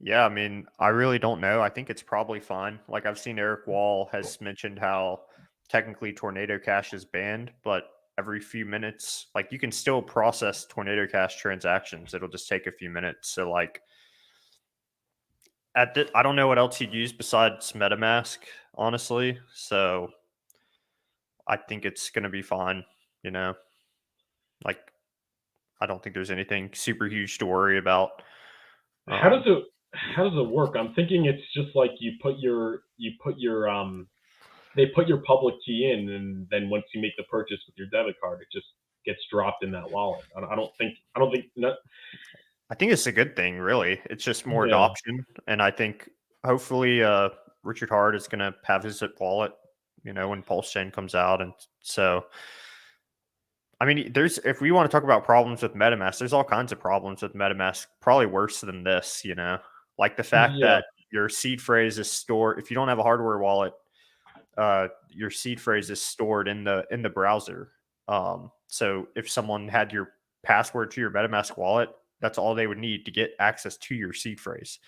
Yeah, I mean, I really don't know. I think it's probably fine. Like, I've seen Eric Wall has mentioned how technically Tornado Cash is banned, but every few minutes, like, you can still process Tornado Cash transactions. It'll just take a few minutes. So like, I don't know what else he'd use besides MetaMask, honestly. So I think it's going to be fine, Like, I don't think there's anything super huge to worry about. How does it work? I'm thinking it's just like you put your they put your public key in, and then once you make the purchase with your debit card, it just gets dropped in that wallet. I don't think I think it's a good thing, really. It's just more Yeah. adoption, and I think hopefully Richard Hart is going to have his wallet, when PulseChain comes out, and so. I mean, if we want to talk about problems with MetaMask, there's all kinds of problems with MetaMask, probably worse than this, like the fact Yeah. that your seed phrase is stored. If you don't have a hardware wallet, your seed phrase is stored in the browser. So if someone had your password to your MetaMask wallet, that's all they would need to get access to your seed phrase.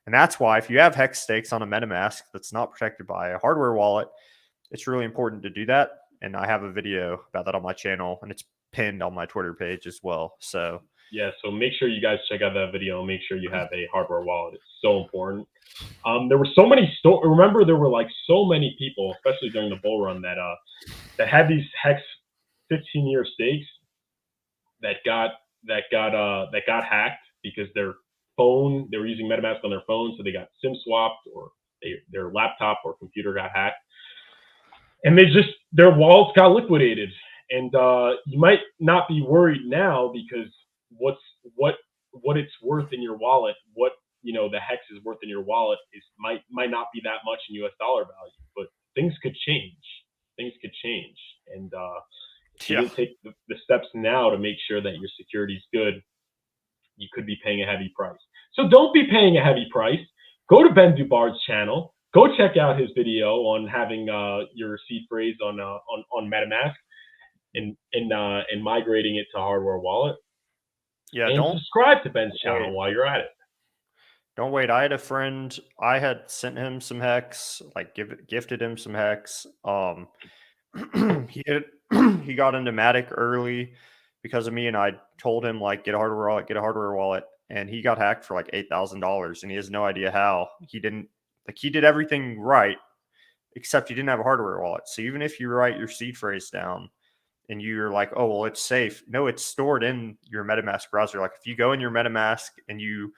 And that's why if you have hex stakes on a MetaMask that's not protected by a hardware wallet, it's really important to do that. And I have a video about that on my channel, and it's pinned on my Twitter page as well. So yeah, so make sure you guys check out that video and make sure you have a hardware wallet. It's so important. There were so many remember there were like so many people, especially during the bull run, that had these Hex 15-year stakes that got hacked because they were using MetaMask on their phone, so they got SIM swapped, or their laptop or computer got hacked. And their wallets got liquidated. And you might not be worried now because what it's worth in your wallet, what the Hex is worth in your wallet might not be that much in US dollar value, but things could change. And if you didn't take the steps now to make sure that your security is good, you could be paying a heavy price. So don't be paying a heavy price. Go to Ben Dubard's channel. Go check out his video on having your seed phrase on MetaMask and migrating it to hardware wallet. Yeah, and subscribe to Ben's channel while you're at it. Don't wait. I had a friend. I had sent him some Hex, like gifted him some Hex. He got into Matic early because of me, and I told him like get a hardware wallet, and he got hacked for like $8,000, and he has no idea how. He did everything right, except he didn't have a hardware wallet. So even if you write your seed phrase down and you're like, oh, well, it's safe. No, it's stored in your MetaMask browser. Like if you go in your MetaMask and you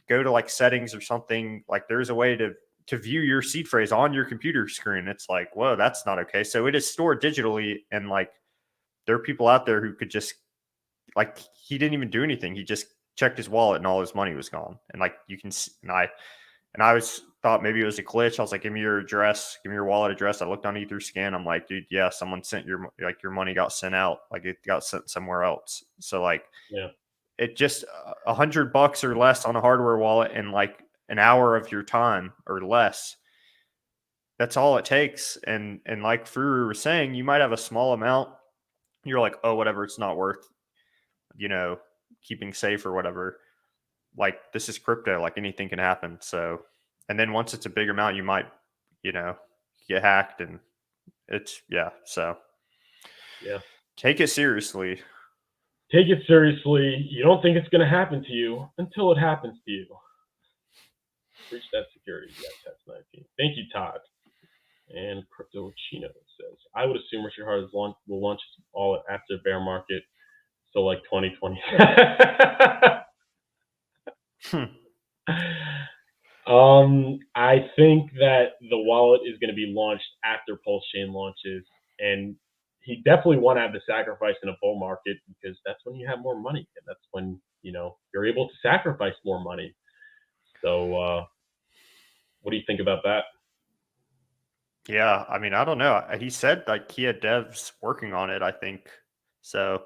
go to like settings or something, like there's a way to view your seed phrase on your computer screen. It's like, whoa, that's not okay. So it is stored digitally. And like, there are people out there who could just like, he didn't even do anything. He just checked his wallet and all his money was gone. And like, you can, and I thought maybe it was a glitch. I was like, give me your address, give me your wallet address. I looked on Etherscan. I'm like, dude, yeah, someone sent your money got sent out. Like it got sent somewhere else. So like, yeah, it just $100 or less on a hardware wallet and like an hour of your time or less. That's all it takes. And like Furu was saying, you might have a small amount. You're like, oh, whatever, it's not worth, keeping safe or whatever. Like this is crypto, like anything can happen. So, and then once it's a big amount, you might, get hacked, and so yeah. Take it seriously. Take it seriously. You don't think it's going to happen to you until it happens to you. Breach that security. Yeah, test 19. Thank you, Todd. And Crypto Chino says, I would assume Richard Hart will launch his wallet after bear market. So like 2020. I think that the wallet is going to be launched after PulseChain launches, and he definitely want to have the sacrifice in a bull market because that's when you have more money, and that's when you're able to sacrifice more money. So, what do you think about that? Yeah, I mean, I don't know. He said like he had devs working on it, I think. So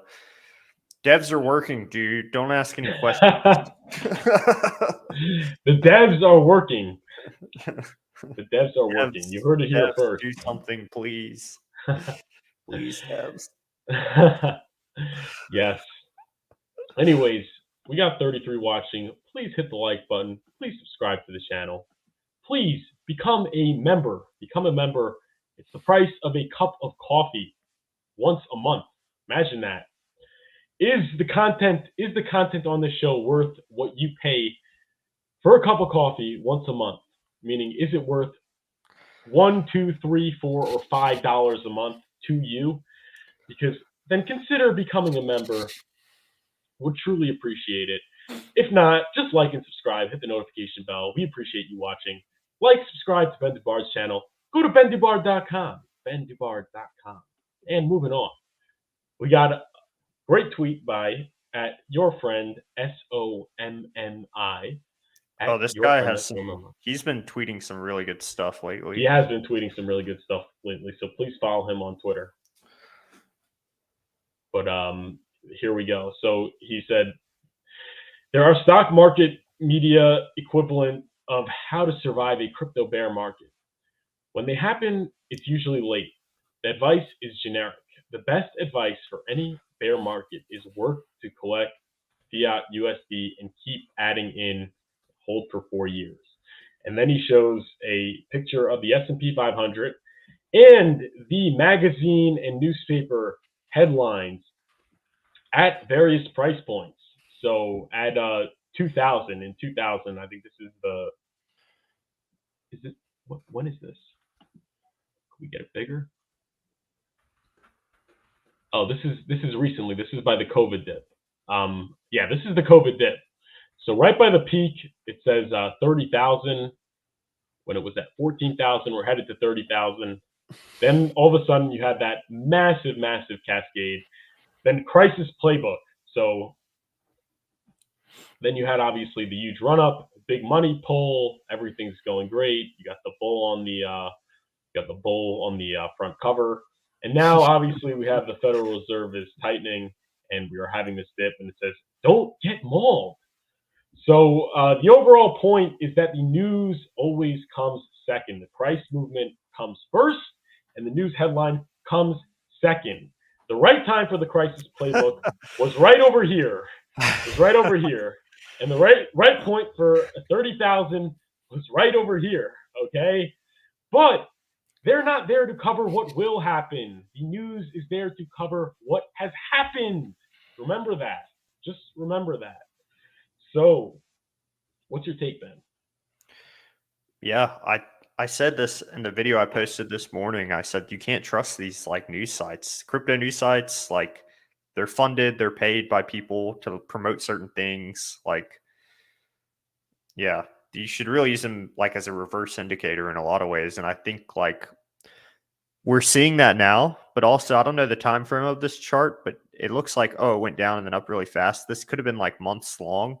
devs are working, dude. Don't ask any questions. The devs are working. The devs are working. You heard it here first. Do something, please. Please, devs. Yes. Anyways, we got 33 watching. Please hit the like button. Please subscribe to the channel. Please become a member. Become a member. It's the price of a cup of coffee once a month. Imagine that. Is the content on this show worth what you pay for a cup of coffee once a month? Meaning, is it worth $1, $2, $3, $4, or $5 a month to you? Because then consider becoming a member. Would truly appreciate it. If not, just like and subscribe. Hit the notification bell. We appreciate you watching. Like, subscribe to Ben Dubard's channel. go to bendubar.com, bendubar.com. And moving on, we got a great tweet by at your friend SOMMI. Oh, this guy has he's been tweeting some really good stuff lately. He has been tweeting some really good stuff lately, so please follow him on Twitter. But here we go. So he said, there are stock market media equivalent of how to survive a crypto bear market. When they happen, it's usually late. The advice is generic. The best advice for any bear market is work to collect fiat USD and keep adding in, hold for 4 years. And then he shows a picture of the S&P 500 and the magazine and newspaper headlines at various price points. So at 2000, in 2000, I think this is the, is it, when is this? Can we get it bigger? Oh, this is recently. This is by the COVID dip. Yeah, this is the COVID dip. So right by the peak, it says 30,000. When it was at 14,000, we're headed to 30,000. Then all of a sudden, you had that massive cascade. Then crisis playbook. So then you had obviously the huge run up, big money pull. Everything's going great. You got the bull on the front cover. And now, obviously, we have the Federal Reserve is tightening, and we are having this dip, and it says, don't get mauled. So the overall point is that the news always comes second. The price movement comes first, and the news headline comes second. The right time for the crisis playbook was right over here. And the right point for 30,000 was right over here, okay? But they're not there to cover what will happen. The news is there to cover what has happened. Remember that. Just remember that. So, what's your take, Ben? Yeah, I said this in the video I posted this morning. I said you can't trust these like news sites, crypto news sites. Like they're funded, they're paid by people to promote certain things. Like, yeah, you should really use them like as a reverse indicator in a lot of ways. And I think like we're seeing that now, but also I don't know the time frame of this chart, but it looks like, oh, it went down and then up really fast. This could have been like months long.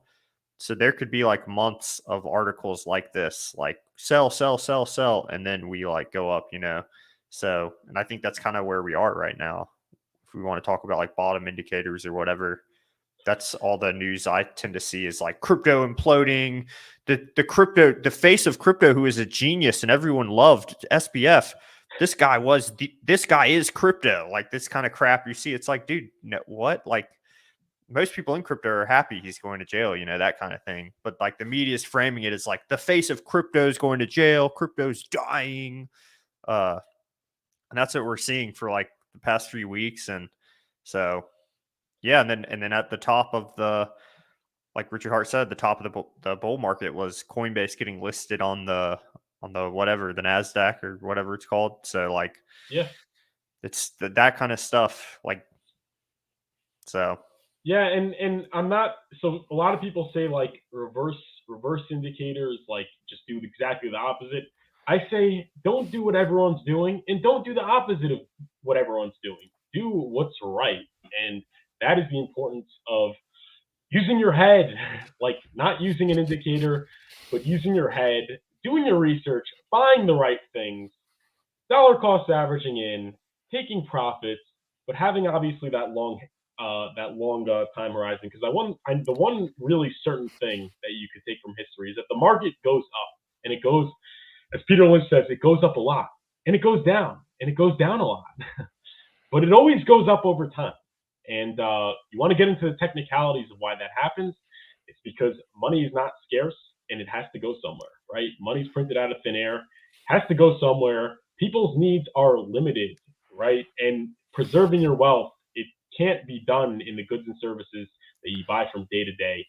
So there could be like months of articles like this, like sell, sell, sell, sell, and then we like go up, you know. So, and I think that's kind of where we are right now. If we want to talk about like bottom indicators or whatever, that's all the news I tend to see is like crypto imploding. The face of crypto, who is a genius and everyone loved SBF. This guy is crypto. Like this kind of crap you see. It's like, dude, no, what? Like, most people in crypto are happy he's going to jail, you know, that kind of thing. But like the media is framing it as like the face of crypto is going to jail, crypto's dying. And that's what we're seeing for like the past 3 weeks. And so, yeah. And then at the top of the, like Richard Hart said, the top of the bull market was Coinbase getting listed on the whatever, the NASDAQ or whatever it's called. So like, yeah, it's that kind of stuff. Like, so. Yeah, and I'm not, so a lot of people say like reverse indicators, like just do exactly the opposite. I say don't do what everyone's doing and don't do the opposite of what everyone's doing. Do what's right. And that is the importance of using your head, like not using an indicator, but using your head, doing your research, buying the right things, dollar cost averaging in, taking profits, but having obviously that long time horizon. Because the one really certain thing that you could take from history is that the market goes up, and it goes, as Peter Lynch says, it goes up a lot, and it goes down, and it goes down a lot, but it always goes up over time. And you want to get into the technicalities of why that happens. It's because money is not scarce, and it has to go somewhere, right? Money's printed out of thin air, has to go somewhere. People's needs are limited, right? And preserving your wealth, it can't be done in the goods and services that you buy from day to day.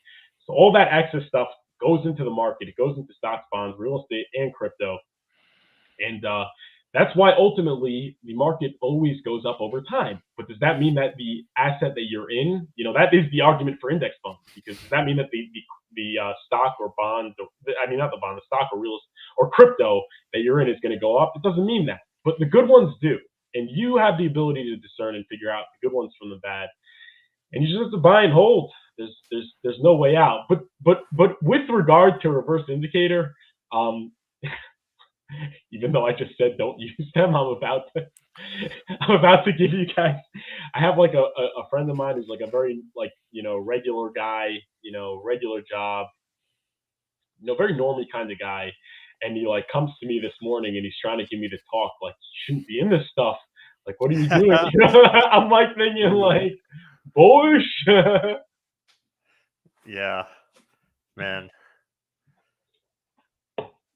So all that excess stuff goes into the market. It goes into stocks, bonds, real estate, and crypto. And that's why ultimately the market always goes up over time. But does that mean that the asset that you're in, that is the argument for index funds? Because does that mean that the stock or bond, not the bond, the stock or real or crypto that you're in is going to go up. It doesn't mean that, but the good ones do, and you have the ability to discern and figure out the good ones from the bad, and you just have to buy and hold. There's no way out. But with regard to reverse indicator, even though I just said don't use them, I'm about to give you guys. I have like a friend of mine who's like a very regular guy, regular job, very normie kind of guy, and he like comes to me this morning and he's trying to give me the talk like you shouldn't be in this stuff. Like, what are you doing? I'm like thinking like bullish. Yeah, man.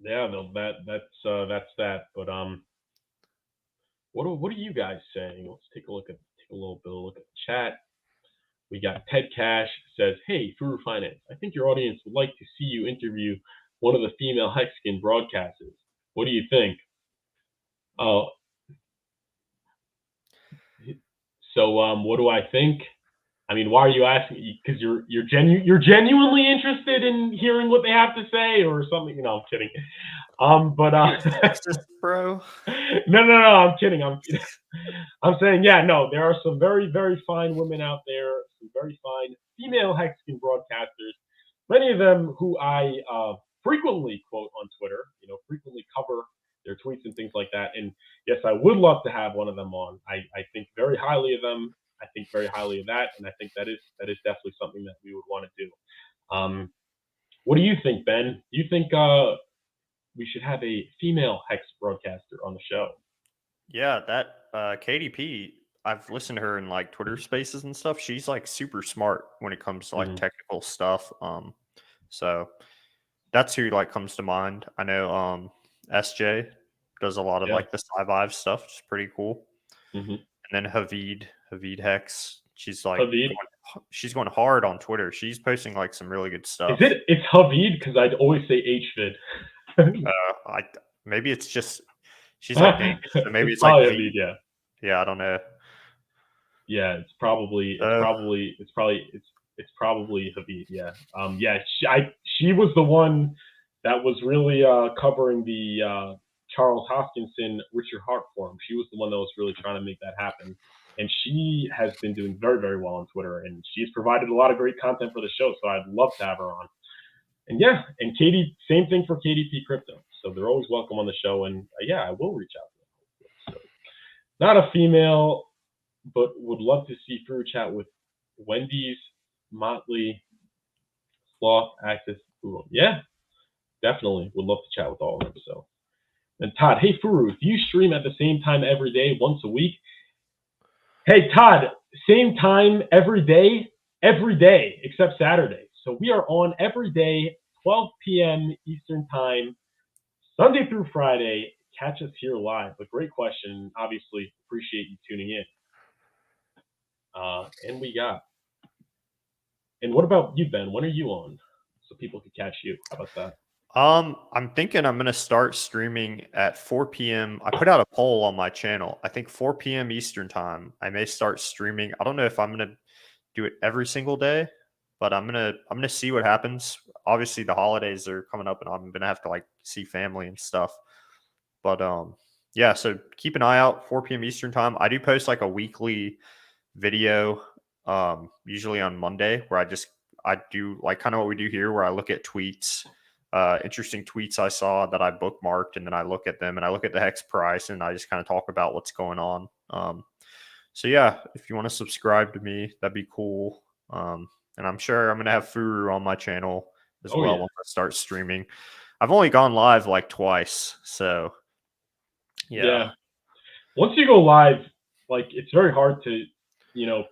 Yeah, no, that's that. But what are you guys saying? Let's take a little look at the chat. We got Ted Cash says, "Hey, furufinance, I think your audience would like to see you interview one of the female Hexkin broadcasters. What do you think?" So what do I think? I mean, why are you asking? Because you're genuinely interested in hearing what they have to say, or something? No, I'm kidding. Bro. No, I'm kidding. I'm saying, yeah, no, there are some very, very fine women out there, some very fine female Hexkin broadcasters. Many of them who I frequently quote on Twitter, frequently cover their tweets and things like that. And yes, I would love to have one of them on. I think very highly of them. I think very highly of that, and I think that is definitely something that we would want to do. What do you think, Ben? Do you think we should have a female Hex broadcaster on the show? Yeah, that KDP, I've listened to her in like Twitter Spaces and stuff. She's like super smart when it comes to like technical stuff. So that's who like comes to mind. I know SJ does a lot of like the sci-vive stuff, which is pretty cool. And then Havid Hex, she's like she's going hard on Twitter. She's posting like some really good stuff. It's Havid? Because I'd always say HVid. Maybe it's just she's like Danish, so maybe it's like Havid, yeah. Yeah, I don't know. Yeah, it's probably Havid. Yeah. She was the one that was really covering the Charles Hoskinson Richard Hart forum. She was the one that was really trying to make that happen, and she has been doing very, very well on Twitter, and she's provided a lot of great content for the show. So I'd love to have her on. And yeah, and Katie, same thing for KDP Crypto. So they're always welcome on the show, and I will reach out to them. So, not a female, but would love to see Furu chat with Wendy's, Motley, Sloth, Access, Furu. Yeah, definitely would love to chat with all of them. So, and Todd, hey Furu, do you stream at the same time every day, once a week? Hey Todd, same time every day, except Saturday. So we are on every day, 12 p.m. Eastern time, Sunday through Friday. Catch us here live. But great question. Obviously, appreciate you tuning in. And what about you, Ben? When are you on? So people can catch you. How about that? I'm thinking I'm gonna start streaming at 4 p.m. I put out a poll on my channel. I think 4 p.m. Eastern time. I may start streaming. I don't know if I'm gonna do it every single day, but I'm gonna see what happens. Obviously, the holidays are coming up, and I'm gonna have to like see family and stuff. But yeah. So keep an eye out. 4 p.m. Eastern time. I do post like a weekly video, usually on Monday, where I do like kind of what we do here, where I look at tweets. Interesting tweets I saw that I bookmarked, and then I look at them and I look at the hex price and I just kind of talk about what's going on. So yeah, if you want to subscribe to me, that'd be cool. And I'm sure I'm going to have Furu on my channel as well once I start streaming. I've only gone live like twice. So yeah. Once you go live, like it's very hard to,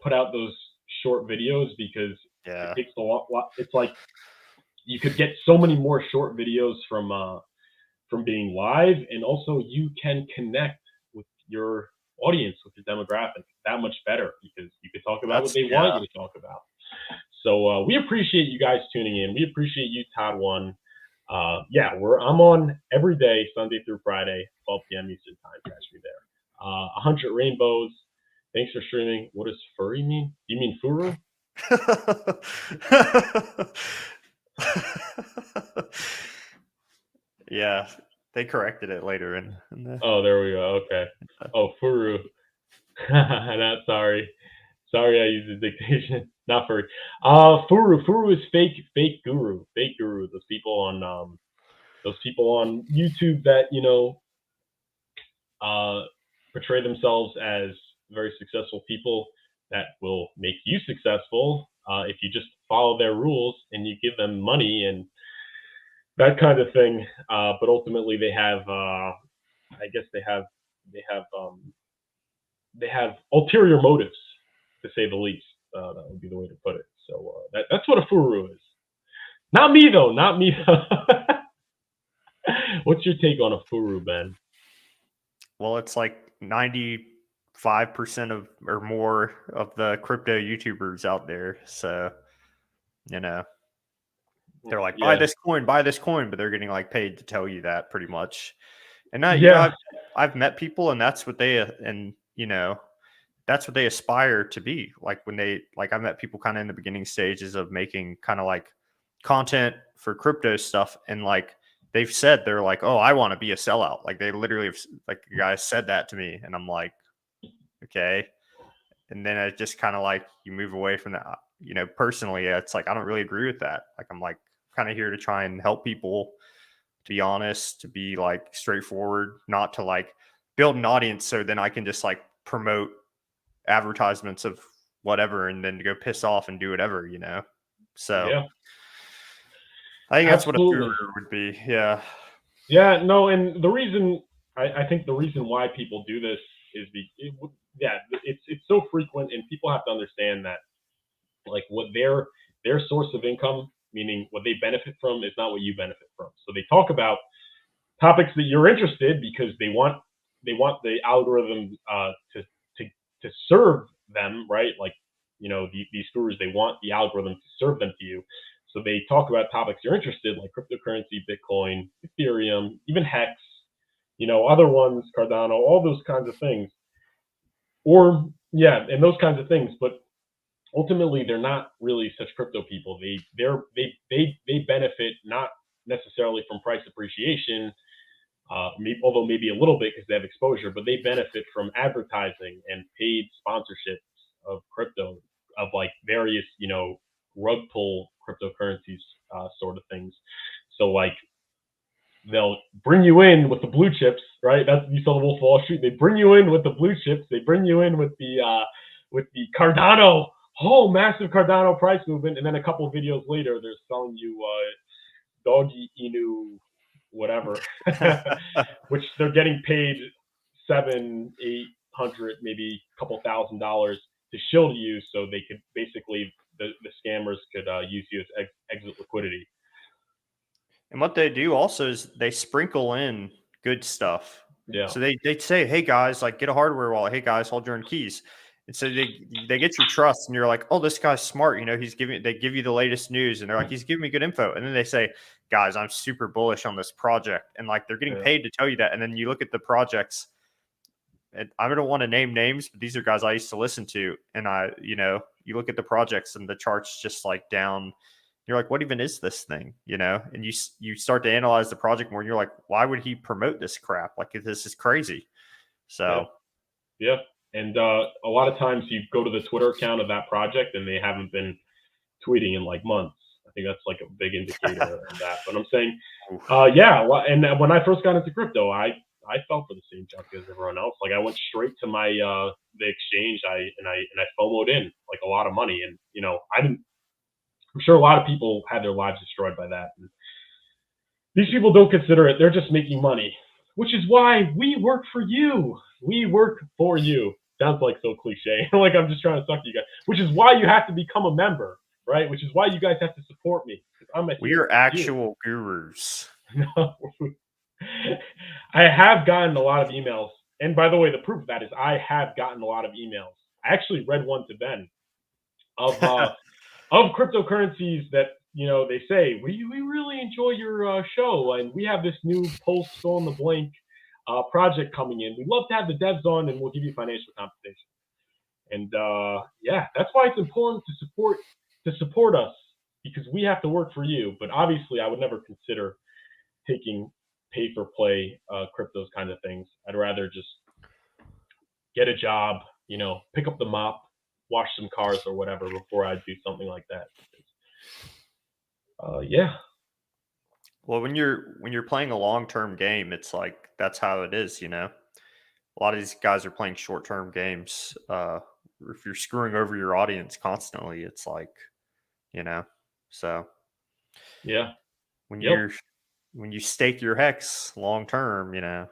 put out those short videos because it takes a lot. It's like, you could get so many more short videos from being live, and also you can connect with your audience, with your demographic that much better because you can talk about what they want you to talk about. So we appreciate you guys tuning in. We appreciate you, Todd One. I'm on every day, Sunday through Friday, 12 p.m. Eastern time. Catch me there. 100 Rainbows. Thanks for streaming. What does furry mean? You mean Furu? Yeah, they corrected it later in the. Oh, there we go. Okay. Oh, Furu. Not sorry. Sorry, I used the dictation. Not furry. Furu is fake guru. Those people on YouTube that portray themselves as very successful people that will make you successful if you just follow their rules and you give them money and that kind of thing. But ultimately, they have, I guess, they have ulterior motives, to say the least. That would be the way to put it. So that's what a furu is. Not me though. Not me. What's your take on a furu, Ben? Well, it's like 95% of or more of the crypto YouTubers out there. So, they're like, buy this coin, but they're getting like paid to tell you that pretty much. And I've met people, and that's what they that's what they aspire to be. Like when I met people kind of in the beginning stages of making kind of like content for crypto stuff, and like they've said they're like, oh, I want to be a sellout. Like they literally have, like the guy said that to me, and I'm like, okay. And then it just kind of like you move away from that. Personally, it's like I don't really agree with that. Like I'm like kind of here to try and help people, to be honest, to be like straightforward, not to like build an audience so then I can just like promote advertisements of whatever and then to go piss off and do whatever. So yeah, I think that's absolutely what a furu would be. Yeah. Yeah, no, and the reason I think the reason why people do this is it's so frequent, and people have to understand that like what their source of income, meaning what they benefit from, is not what you benefit from. So they talk about topics that you're interested because they want the algorithm to serve them, right? Like these gurus, they want the algorithm to serve them to you. So they talk about topics you're interested, like cryptocurrency, Bitcoin, Ethereum, even Hex, other ones, Cardano, all those kinds of things. And those kinds of things. But ultimately, they're not really such crypto people. They benefit not necessarily from price appreciation, although maybe a little bit because they have exposure, but they benefit from advertising and paid sponsorships of crypto, of like various, rug pull cryptocurrencies sort of things. So like they'll bring you in with the blue chips, right? That's, you saw the Wolf of Wall Street. They bring you in with the blue chips. They bring you in with the Cardano, massive Cardano price movement, and then a couple of videos later, they're selling you doggy inu whatever, which they're getting paid $700, $800, maybe a couple $1,000 to shield you, so they could basically the scammers could use you as exit liquidity. And what they do also is they sprinkle in good stuff. Yeah. So they say, hey guys, like get a hardware wallet. Hey guys, hold your own keys. And so they get your trust, and you're like, oh, this guy's smart. They give you the latest news, and they're like, he's giving me good info. And then they say, guys, I'm super bullish on this project. And like they're getting paid to tell you that. And then you look at the projects, and I don't want to name names, but these are guys I used to listen to. And you look at the projects and the chart's just like down. You're like, what even is this thing? And you start to analyze the project more, and you're like, why would he promote this crap? Like, this is crazy. So, yeah. And a lot of times you go to the Twitter account of that project, and they haven't been tweeting in like months. I think that's like a big indicator of that. But I'm saying, and when I first got into crypto, I fell for the same junk as everyone else. Like I went straight to my the exchange. I FOMO'd in like a lot of money, and I'm sure a lot of people had their lives destroyed by that. And these people don't consider it. They're just making money, which is why we work for you. We work for you. Sounds like so cliche. Like I'm just trying to suck you guys. Which is why you have to become a member, right? Which is why you guys have to support me. We are actual gurus. No. I have gotten a lot of emails. And by the way, the proof of that is I have gotten a lot of emails. I actually read one to Ben of cryptocurrencies that they say we really enjoy your show, and we have this new Pulse fill in the blank project coming in. We'd love to have the devs on, and we'll give you financial compensation. And that's why it's important to support us, because we have to work for you. But obviously, I would never consider taking pay for play cryptos kind of things. I'd rather just get a job, pick up the mop, wash some cars or whatever before I do something like that. Yeah. Well, when you're playing a long-term game, it's like that's how it is, A lot of these guys are playing short-term games. If you're screwing over your audience constantly, it's like, so Yeah. when Yep. when you stake your hex long term, That's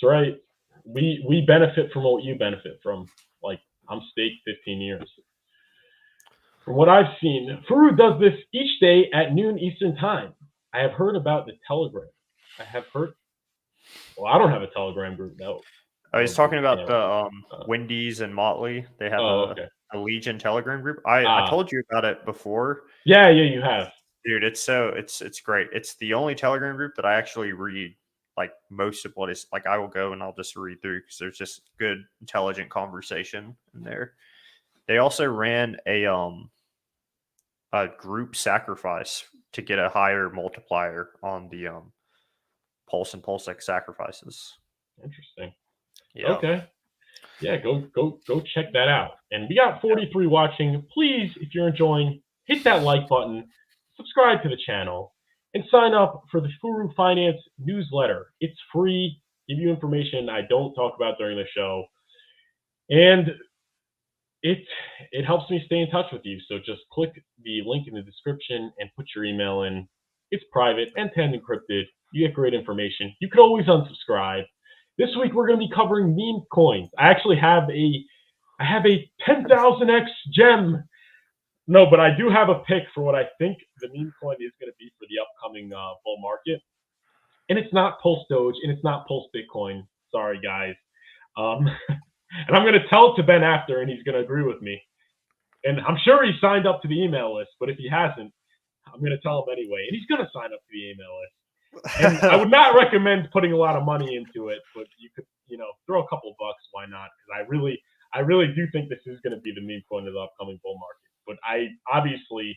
right. We benefit from what you benefit from. Like, I'm staked 15 years. From what I've seen, Furu does this each day at noon Eastern Time. I have heard about the Telegram. I have heard. Well, I don't have a Telegram group, no. I was talking about the Uh, Wendy's and Motley. They have okay. a Legion Telegram group. I told you about it before. Yeah, you have. Dude, it's great. It's the only Telegram group that I actually read like most of what is like. I will go and I'll just read through because there's just good, intelligent conversation in there. They also ran a group sacrifice to get a higher multiplier on the Pulse and PulseX sacrifices. Interesting. Yeah. Okay. Yeah, go check that out. And we got 43 watching. Please, if you're enjoying, hit that like button, subscribe to the channel, and sign up for the Furu Finance newsletter. It's free. Give you information I don't talk about during the show. And it helps me stay in touch with you. So just click the link in the description and put your email in. It's private and encrypted. You get great information. You can always unsubscribe. This week we're going to be covering meme coins. I actually have a 10,000x gem. No, but I do have a pick for what I think the meme coin is going to be for the upcoming bull market. And it's not Pulse Doge and it's not Pulse Bitcoin. Sorry, guys. And I'm going to tell it to Ben after, and he's going to agree with me. And I'm sure he signed up to the email list, but if he hasn't, I'm going to tell him anyway. And he's going to sign up to the email list. And I would not recommend putting a lot of money into it, but you could, throw a couple bucks. Why not? Because I really do think this is going to be the meme coin of the upcoming bull market. But obviously,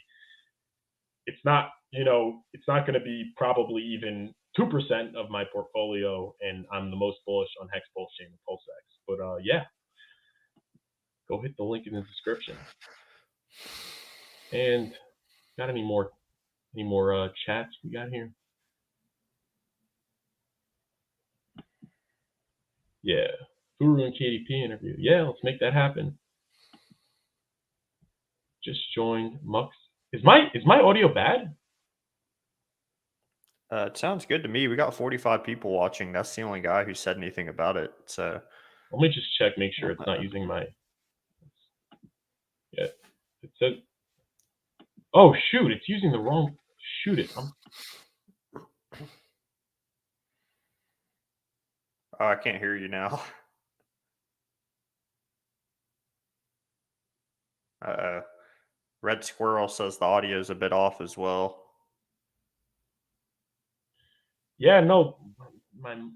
it's not, it's not going to be probably even 2% of my portfolio, and I'm the most bullish on Hex Pulsechain and PulseX. But yeah, go hit the link in the description. And got any more chats we got here? Yeah, Furu and KDP interview. Yeah, let's make that happen. Just joined Mux. Is my audio bad? It sounds good to me. We got 45 people watching. That's the only guy who said anything about it. So let me just check, make sure it's not using my. Yeah, it says. Oh shoot! It's using the wrong. Shoot it! Oh, I can't hear you now. Red Squirrel says the audio is a bit off as well. Yeah, no.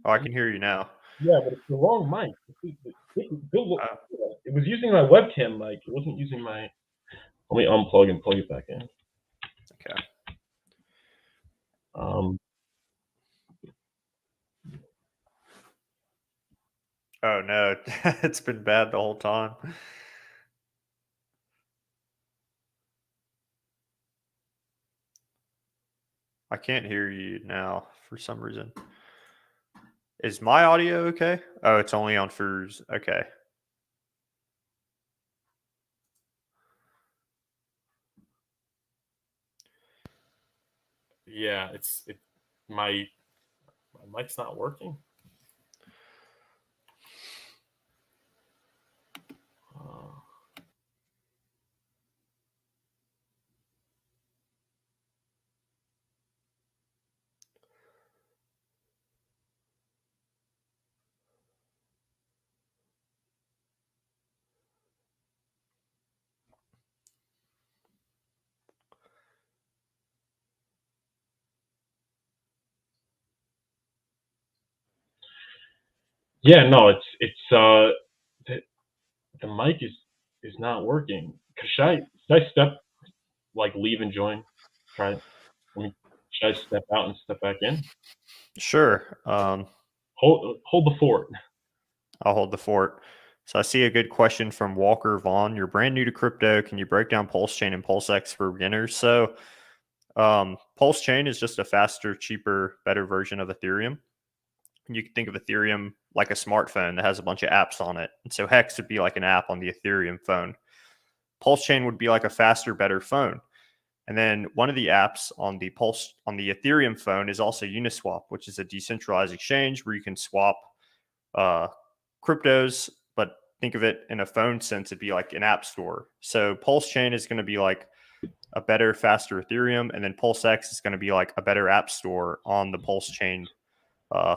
Oh, I can hear you now. Yeah, but it's the wrong mic. It was using my webcam mic. It wasn't using my. Let me unplug and plug it back in. Okay. Oh no, it's been bad the whole time. I can't hear you now for some reason. Is my audio okay? Oh, it's only on Furu's. Okay. Yeah, my mic's not working. Yeah, no, the mic is not working. Should I leave and join? Try it. Let me Should I step out and step back in? Sure. Hold the fort. I'll hold the fort. So I see a good question from Walker Vaughn. You're brand new to crypto. Can you break down PulseChain and PulseX for beginners? So PulseChain is just a faster, cheaper, better version of Ethereum. And you can think of Ethereum like a smartphone that has a bunch of apps on it. And so Hex would be like an app on the Ethereum phone. PulseChain would be like a faster, better phone. And then one of the apps on the Ethereum phone is also Uniswap, which is a decentralized exchange where you can swap cryptos, but think of it in a phone sense, it'd be like an app store. So PulseChain is going to be like a better, faster Ethereum, and then PulseX is going to be like a better app store on the PulseChain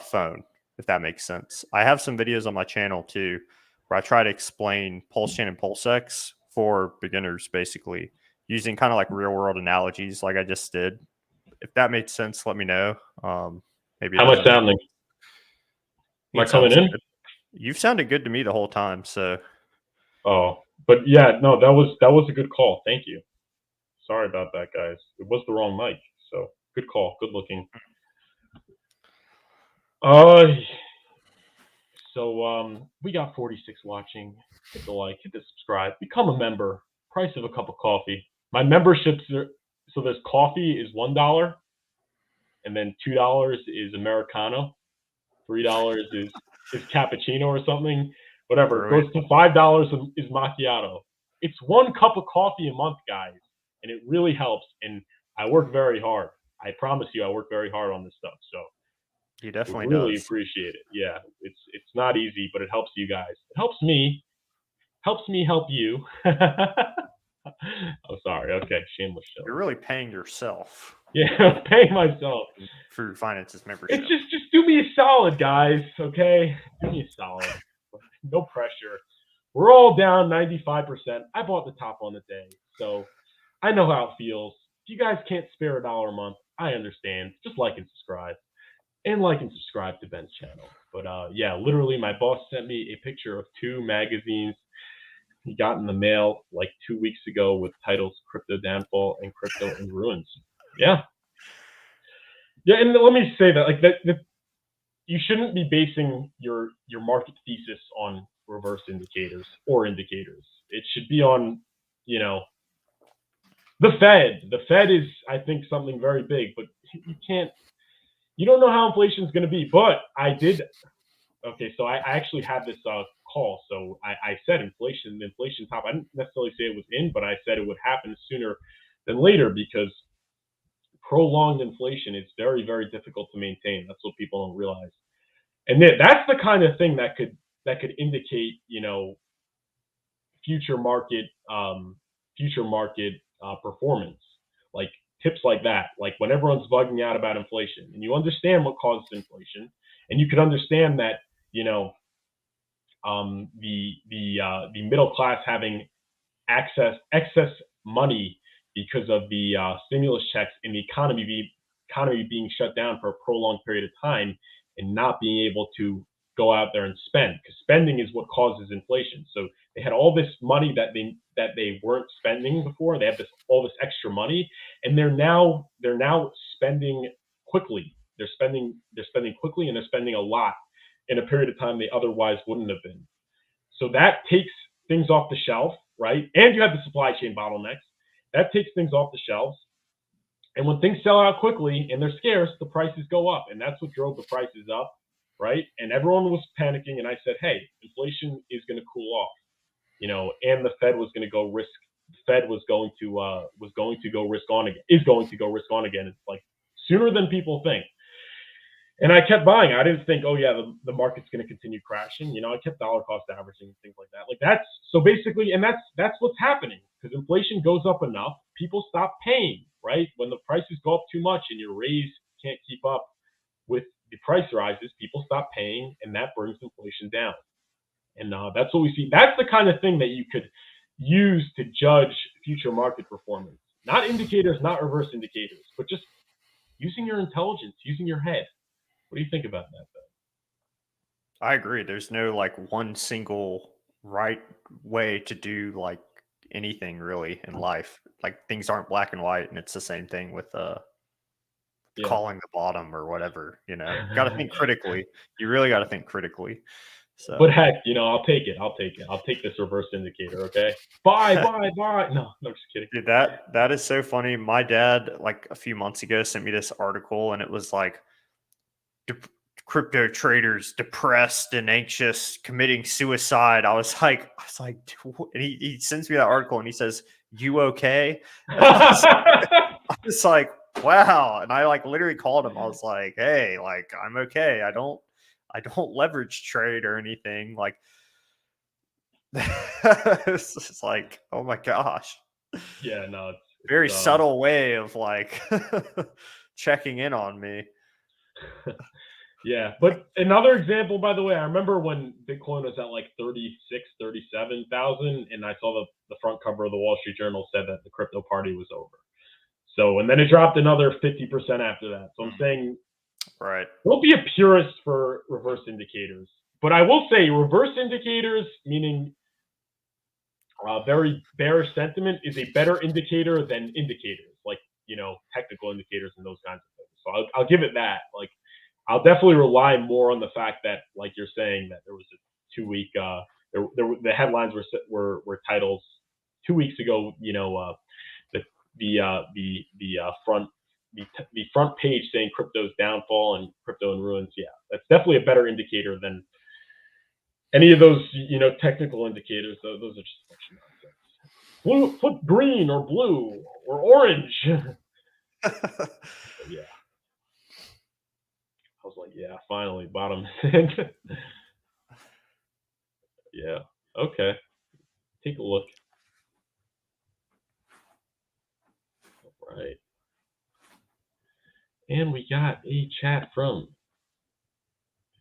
phone, if that makes sense. I have some videos on my channel too, where I try to explain PulseChain and PulseX for beginners, basically using kind of like real world analogies, like I just did. If that made sense, let me know. Maybe it How am I doesn't. sounding? Am I It coming sounds in? good. You've sounded good to me the whole time, so Oh, but yeah, no, that was a good call. Thank you. Sorry about that, guys. It was the wrong mic. So good call. Good looking. So we got 46 watching. Hit the like, hit the subscribe, become a member. Price of a cup of coffee. My memberships are, so there's coffee is $1, and then $2 is Americano, $3 is cappuccino or something. Whatever. It goes to $5 is macchiato. It's one cup of coffee a month, guys, and it really helps. And I work very hard. I promise you, I work very hard on this stuff. So he definitely really does. appreciate it. Yeah, it's not easy, but it helps you guys. It helps me help you. Oh, sorry. Okay, shameless show. You're really paying yourself. Yeah, I'm paying myself. FuruFinance's membership. It's just do me a solid, guys. Okay, do me a solid. No pressure. We're all down 95%. I bought the top on the day, so I know how it feels. If you guys can't spare $1 a month, I understand. Just like and subscribe. And like and subscribe to Ben's channel. But yeah, literally, my boss sent me a picture of 2 magazines he got in the mail like 2 weeks ago with titles "Crypto Downfall" and "Crypto in Ruins." Yeah, yeah. And let me say that, like that you shouldn't be basing your market thesis on reverse indicators or indicators. It should be on, the Fed. The Fed is, I think, something very big, but you don't know how inflation is going to be. But I did. Okay, so I actually had this call. So I said the inflation top. I didn't necessarily say it was in, but I said it would happen sooner than later because prolonged inflation is very, very difficult to maintain. That's what people don't realize. And that's the kind of thing that could indicate, future market performance, like tips like that, like when everyone's bugging out about inflation, and you understand what causes inflation, and you could understand that, the middle class having excess money because of the stimulus checks and the economy being shut down for a prolonged period of time and not being able to go out there and spend, because spending is what causes inflation. So they had all this money that they weren't spending before. They have all this extra money, and they're now spending quickly. They're spending quickly, and they're spending a lot in a period of time they otherwise wouldn't have been. So that takes things off the shelf, right? And you have the supply chain bottlenecks. That takes things off the shelves. And when things sell out quickly and they're scarce, the prices go up. And that's what drove the prices up, right? And everyone was panicking. And I said, hey, inflation is going to cool off, and the Fed was going to go risk. The Fed was going to go risk on again, is going to go risk on again. It's like sooner than people think. And I kept buying. I didn't think, oh yeah, the market's going to continue crashing. I kept dollar cost averaging and things like that. Like that's so basically, and that's what's happening, because inflation goes up enough, people stop paying, right? When the prices go up too much and your raise can't keep up with the price rises, people stop paying, and that brings inflation down. And that's what we see. That's the kind of thing that you could use to judge future market performance. Not indicators, not reverse indicators, but just using your intelligence, using your head. What do you think about that, though? I agree. There's no like one single right way to do like anything really in life. Like things aren't black and white, and it's the same thing with calling the bottom or whatever. Got to think critically. You really got to think critically. So, but heck, I'll take it. I'll take this reverse indicator. Okay, buy. No, just kidding. Dude, that is so funny. My dad, like a few months ago, sent me this article, and it was like crypto traders depressed and anxious, committing suicide. I was like, and he sends me that article, and he says, "You okay?" And I was like, wow. And I like literally called him. I was like, hey, like I'm okay. I don't leverage trade or anything. Like it's just like, oh my gosh. Yeah, no, it's very subtle way of like checking in on me. Yeah, but another example, by the way, I remember when Bitcoin was at like 36, 37,000, and I saw the front cover of the Wall Street Journal said that the crypto party was over. So, and then it dropped another 50% after that. So I'm saying, right, don't be a purist for reverse indicators. But I will say reverse indicators, meaning very bearish sentiment, is a better indicator than indicators, like, technical indicators and those kinds of things. So I'll give it that. Like, I'll definitely rely more on the fact that, like you're saying, that there was a 2-week, the headlines were titles 2 weeks ago. The front page saying crypto's downfall and crypto in ruins. Yeah, that's definitely a better indicator than any of those, technical indicators. Those are just a bunch of nonsense. Flip green or blue or orange. Yeah. I was like, yeah, finally, bottom. Yeah. Okay. Take a look. All right. And we got a chat from.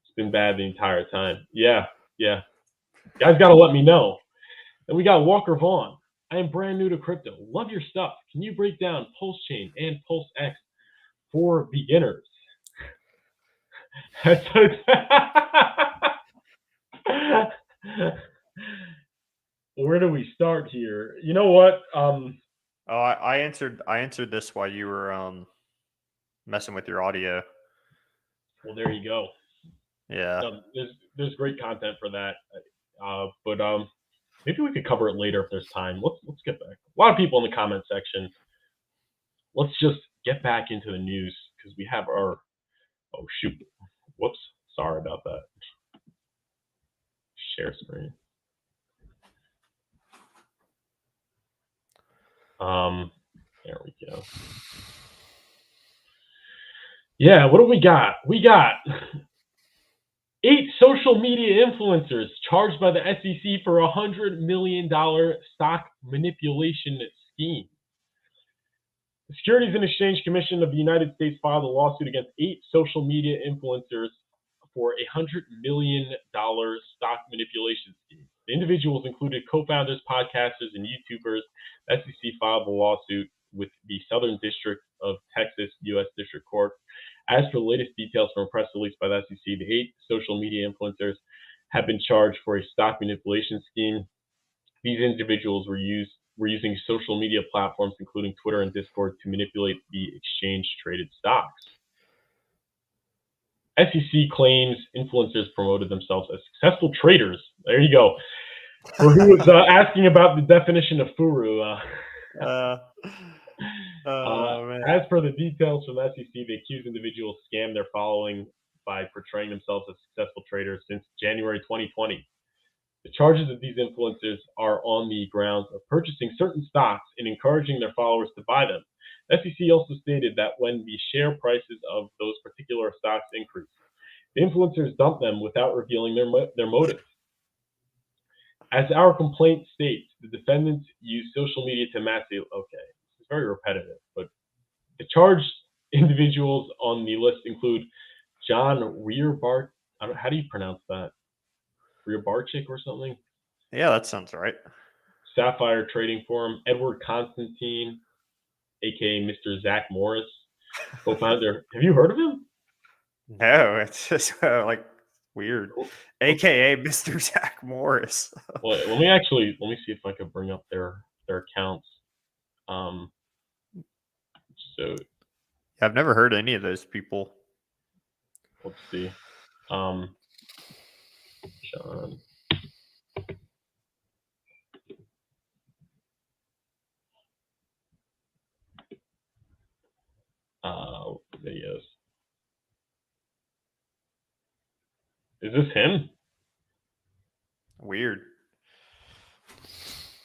It's been bad the entire time. Yeah. Guys got to let me know. And we got Walker Vaughn. I am brand new to crypto. Love your stuff. Can you break down Pulsechain and PulseX for beginners? Where do we start here? You know what? I answered this while you were messing with your audio. Well, there you go. Yeah. There's great content for that. But maybe we could cover it later if there's time. Let's get back. A lot of people in the comment section. Let's just get back into the news because we have our. Oh shoot! Whoops. Sorry about that. Share screen. There we go. Yeah, what do we got? We got 8 social media influencers charged by the SEC for $100 million stock manipulation scheme. The Securities and Exchange Commission of the United States filed a lawsuit against 8 social media influencers for a $100 million stock manipulation scheme. The individuals included co-founders, podcasters, and YouTubers. The SEC filed the lawsuit with the Southern District of Texas U.S. District Court. As for the latest details from a press release by the SEC, the 8 social media influencers have been charged for a stock manipulation scheme. These individuals were using social media platforms, including Twitter and Discord, to manipulate the exchange-traded stocks. SEC claims influencers promoted themselves as successful traders. There you go. For who was asking about the definition of Furu. As per the details from the SEC, the accused individuals scammed their following by portraying themselves as successful traders since January 2020. The charges of these influencers are on the grounds of purchasing certain stocks and encouraging their followers to buy them. The SEC also stated that when the share prices of those particular stocks increased, the influencers dumped them without revealing their motive. As our complaint states, the defendants used social media to massively. Okay, it's very repetitive, but the charged individuals on the list include John Rearbart. How do you pronounce that? Rearbarchik or something? Yeah, that sounds right. Sapphire Trading Forum, Edward Constantine, aka Mr. Zach Morris, co-founder. Have you heard of him? No, it's just like weird. AKA Mr. Zach Morris. Well, let me see if I can bring up their accounts. So I've never heard any of those people. Let's see. John. Videos. Is this him? Weird.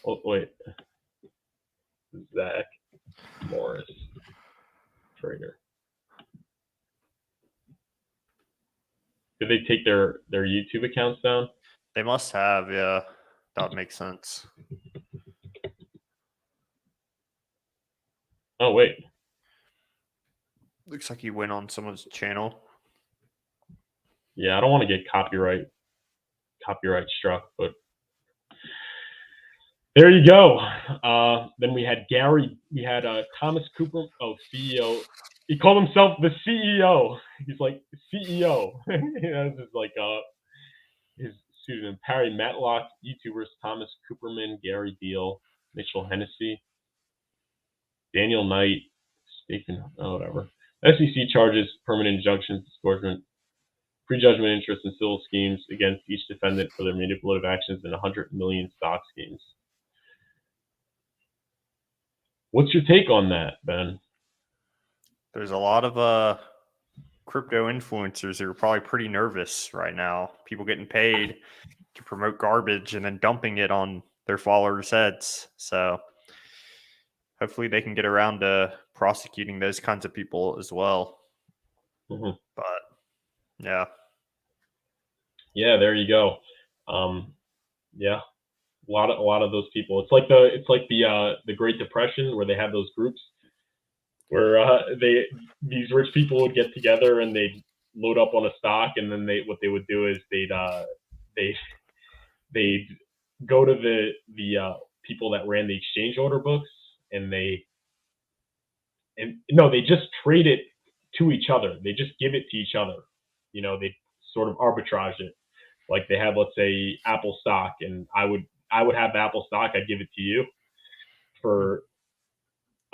Oh, wait. Zach Morris, trader. Did they take their YouTube accounts down? They must have, yeah. That would make sense. Oh, wait. Looks like he went on someone's channel. Yeah, I don't want to get copyright struck, but there you go. Then we had Thomas Cooper, CEO. He called himself the CEO. He's like CEO. This is like his pseudonym. Parry Matlock, YouTubers Thomas Cooperman, Gary Deal, Mitchell Hennessy, Daniel Knight, Stephen, whatever. SEC charges permanent injunctions, disgorgement, prejudgment interest, and civil schemes against each defendant for their manipulative actions in 100 million stock schemes. What's your take on that, Ben? There's a lot of crypto influencers who are probably pretty nervous right now. People getting paid to promote garbage and then dumping it on their followers' heads. So hopefully they can get around to prosecuting those kinds of people as well. Mm-hmm. But yeah. Yeah, there you go. Yeah, a lot of those people. It's like the Great Depression where they have those groups where these rich people would get together and they'd load up on a stock, and then what they would do is they'd go to the people that ran the exchange order books, and they just trade it to each other. They just give it to each other. They sort of arbitrage it. Like they have, let's say, Apple stock, and I would have the Apple stock. I'd give it to you for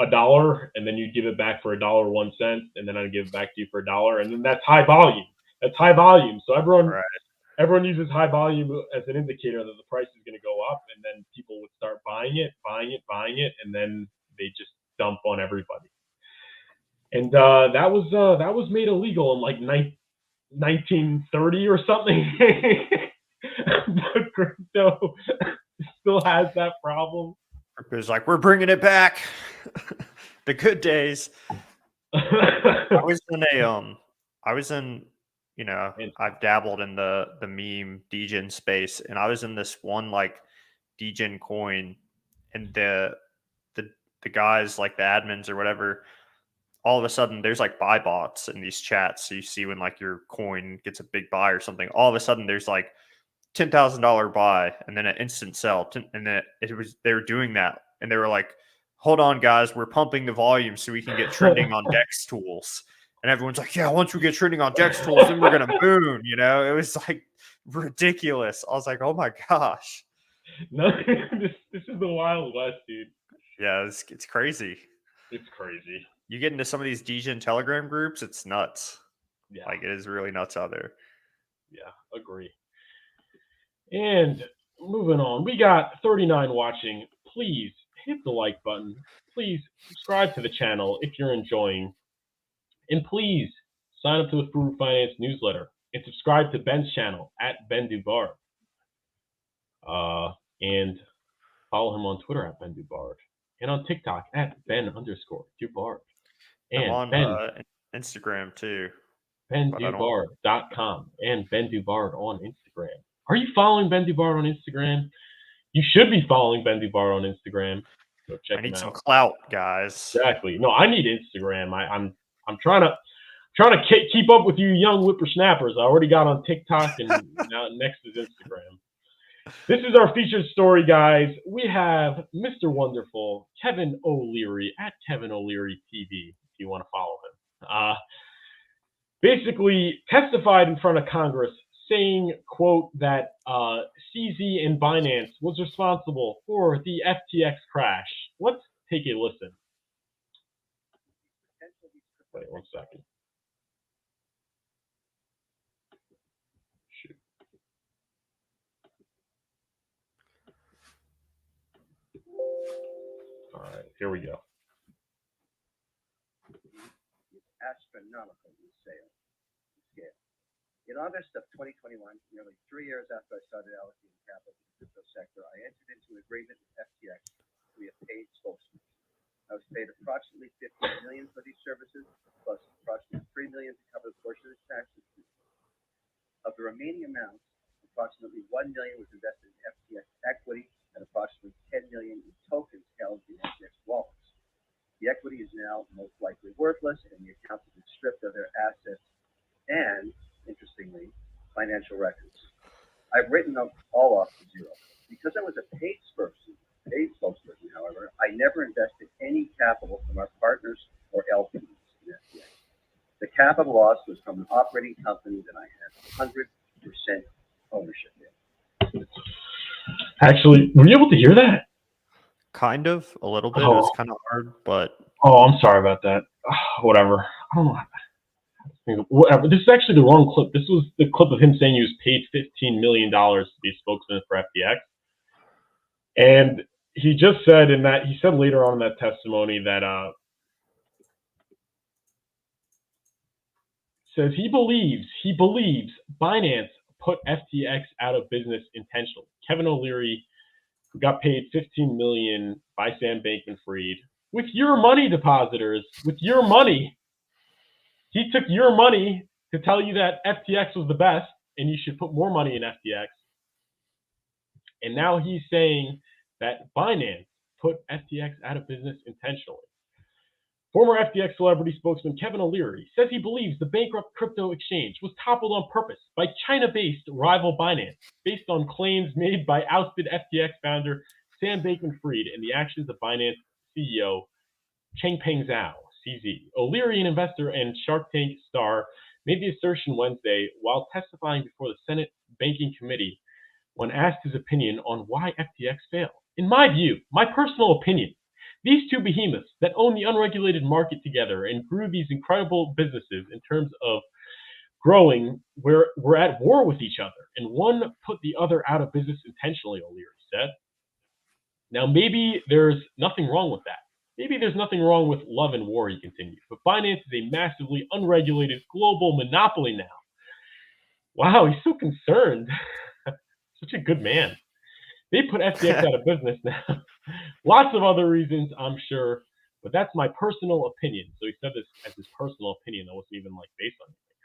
$1, and then you'd give it back for $1.01, and then I'd give it back to you for $1, and then that's high volume. That's high volume. So everyone uses high volume as an indicator that the price is going to go up, and then people would start buying it, and then they just dump on everybody. And that was made illegal in like 1930 or something. But crypto still has that problem. Crypto's like, we're bringing it back. The good days. I was in I've dabbled in the meme degen space, and I was in this one like degen coin, and the guys, like the admins or whatever, all of a sudden there's like buy bots in these chats. So you see when like your coin gets a big buy or something, all of a sudden there's like $10,000 buy and then an instant sell. And then they were doing that, and they were like, hold on guys, we're pumping the volume so we can get trending on Dex tools. And everyone's like, yeah, once we get trending on Dex tools, then we're gonna boom. It was like ridiculous. I was like, oh my gosh. No, this is the Wild West, dude. Yeah, it's crazy. It's crazy. You get into some of these degen Telegram groups, it's nuts. Yeah. Like, it is really nuts out there. Yeah, agree. And moving on, we got 39 watching. Please hit the like button. Please subscribe to the channel if you're enjoying. And please sign up to the Furu Finance newsletter and subscribe to Ben's channel at Ben Dubard. And follow him on Twitter at Ben Dubard. And on TikTok at Ben_Dubard. And I'm on Instagram too. BenDubard.com and Ben Dubard on Instagram. Are you following Ben Dubard on Instagram? You should be following Ben Dubard on Instagram. Go check him out. I need some clout, guys. Exactly. No, I need Instagram. I'm trying to keep up with you young whippersnappers. I already got on TikTok, and now next is Instagram. This is our featured story, guys. We have Mr. Wonderful, Kevin O'Leary, at Kevin O'Leary TV, if you want to follow him. Basically testified in front of Congress saying, quote, that CZ and Binance was responsible for the FTX crash. Let's take a listen. Potential of these Wait 1 second. Shoot. All right, here we go. Astronomical in scale. In August of 2021, nearly 3 years after I started allocating capital to the crypto sector, I entered into an agreement with FTX to be a paid spokesman. I was paid approximately $15 million for these services, plus approximately $3 million to cover the portion of the taxes. Of the remaining amounts, approximately $1 million was invested in FTX equity and approximately $10 million in tokens held in FTX wallets. The equity is now most likely worthless, and the accounts have been stripped of their assets and, interestingly, financial records. I've written them all off to zero. Because I was a paid spokesperson, however, I never invested any capital from our partners or LPs in FTX. The capital loss was from an operating company that I had 100% ownership in. Actually, were you able to hear that? Kind of, a little bit. It was kind of hard, but Oh, I'm sorry about that. Whatever. I don't know. Whatever. This is actually the wrong clip. This was the clip of him saying he was paid $15 million to be a spokesman for FTX. And he just said he said later on in that testimony that says he believes Binance put FTX out of business intentionally. Kevin O'Leary, who got paid $15 million by Sam Bankman-Fried, with your money, depositors, with your money. He took your money to tell you that FTX was the best and you should put more money in FTX. And now he's saying that Binance put FTX out of business intentionally. Former FTX celebrity spokesman Kevin O'Leary says he believes the bankrupt crypto exchange was toppled on purpose by China-based rival Binance, based on claims made by ousted FTX founder Sam Bankman-Fried and the actions of Binance CEO Changpeng Zhao, CZ. O'Leary, an investor and Shark Tank star, made the assertion Wednesday while testifying before the Senate Banking Committee when asked his opinion on why FTX failed. In my view, my personal opinion, these two behemoths that own the unregulated market together and grew these incredible businesses in terms of growing, were at war with each other, and one put the other out of business intentionally, O'Leary said. Now, maybe there's nothing wrong with that. Maybe there's nothing wrong with love and war, he continued. But Binance is a massively unregulated global monopoly now. Wow, he's so concerned. Such a good man. They put FTX out of business now. Lots of other reasons, I'm sure, but that's my personal opinion. So he said this as his personal opinion. That wasn't even based on anything.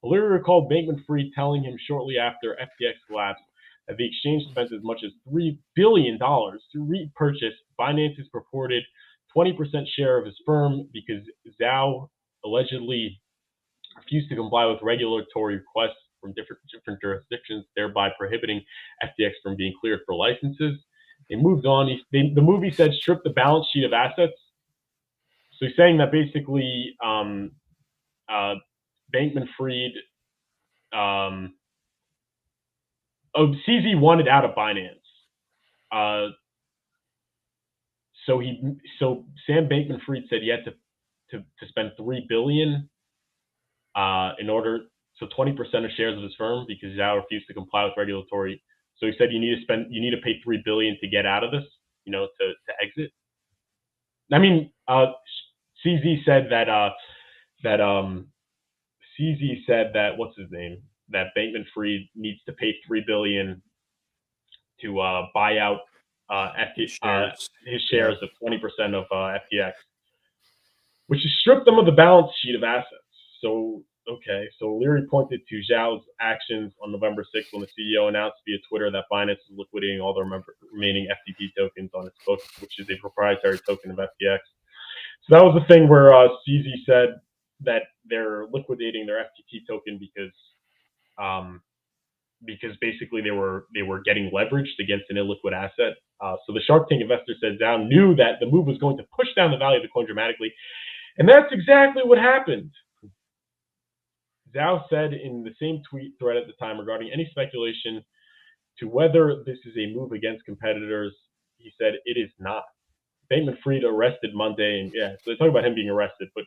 O'Leary recalled Bankman-Fried telling him shortly after FTX collapsed that the exchange spent as much as $3 billion to repurchase Binance's purported 20% share of his firm because Zhao allegedly refused to comply with regulatory requests from different jurisdictions, thereby prohibiting FTX from being cleared for licenses. They moved on. The movie said strip the balance sheet of assets. So he's saying that basically Bankman-Fried, CZ wanted out of Binance. So Sam Bankman-Fried said he had to spend $3 billion in order, so 20% of shares of his firm, because Zhao refused to comply with regulatory. So he said you need to pay $3 billion to get out of this, to exit. I mean, CZ said that what's his name? That Bankman-Fried needs to pay $3 billion to buy out his shares of 20% of FTX, which has stripped them of the balance sheet of assets. So O'Leary pointed to Zhao's actions on November 6th when the CEO announced via Twitter that Binance is liquidating all the remaining FTT tokens on its books, which is a proprietary token of FTX. So that was the thing where CZ said that they're liquidating their FTT token because basically they were getting leveraged against an illiquid asset. So the Shark Tank investor said Zhao knew that the move was going to push down the value of the coin dramatically, and that's exactly what happened. Zhao said in the same tweet thread at the time regarding any speculation to whether this is a move against competitors, he said it is not. Bankman-Fried arrested Monday, and so they talk about him being arrested, but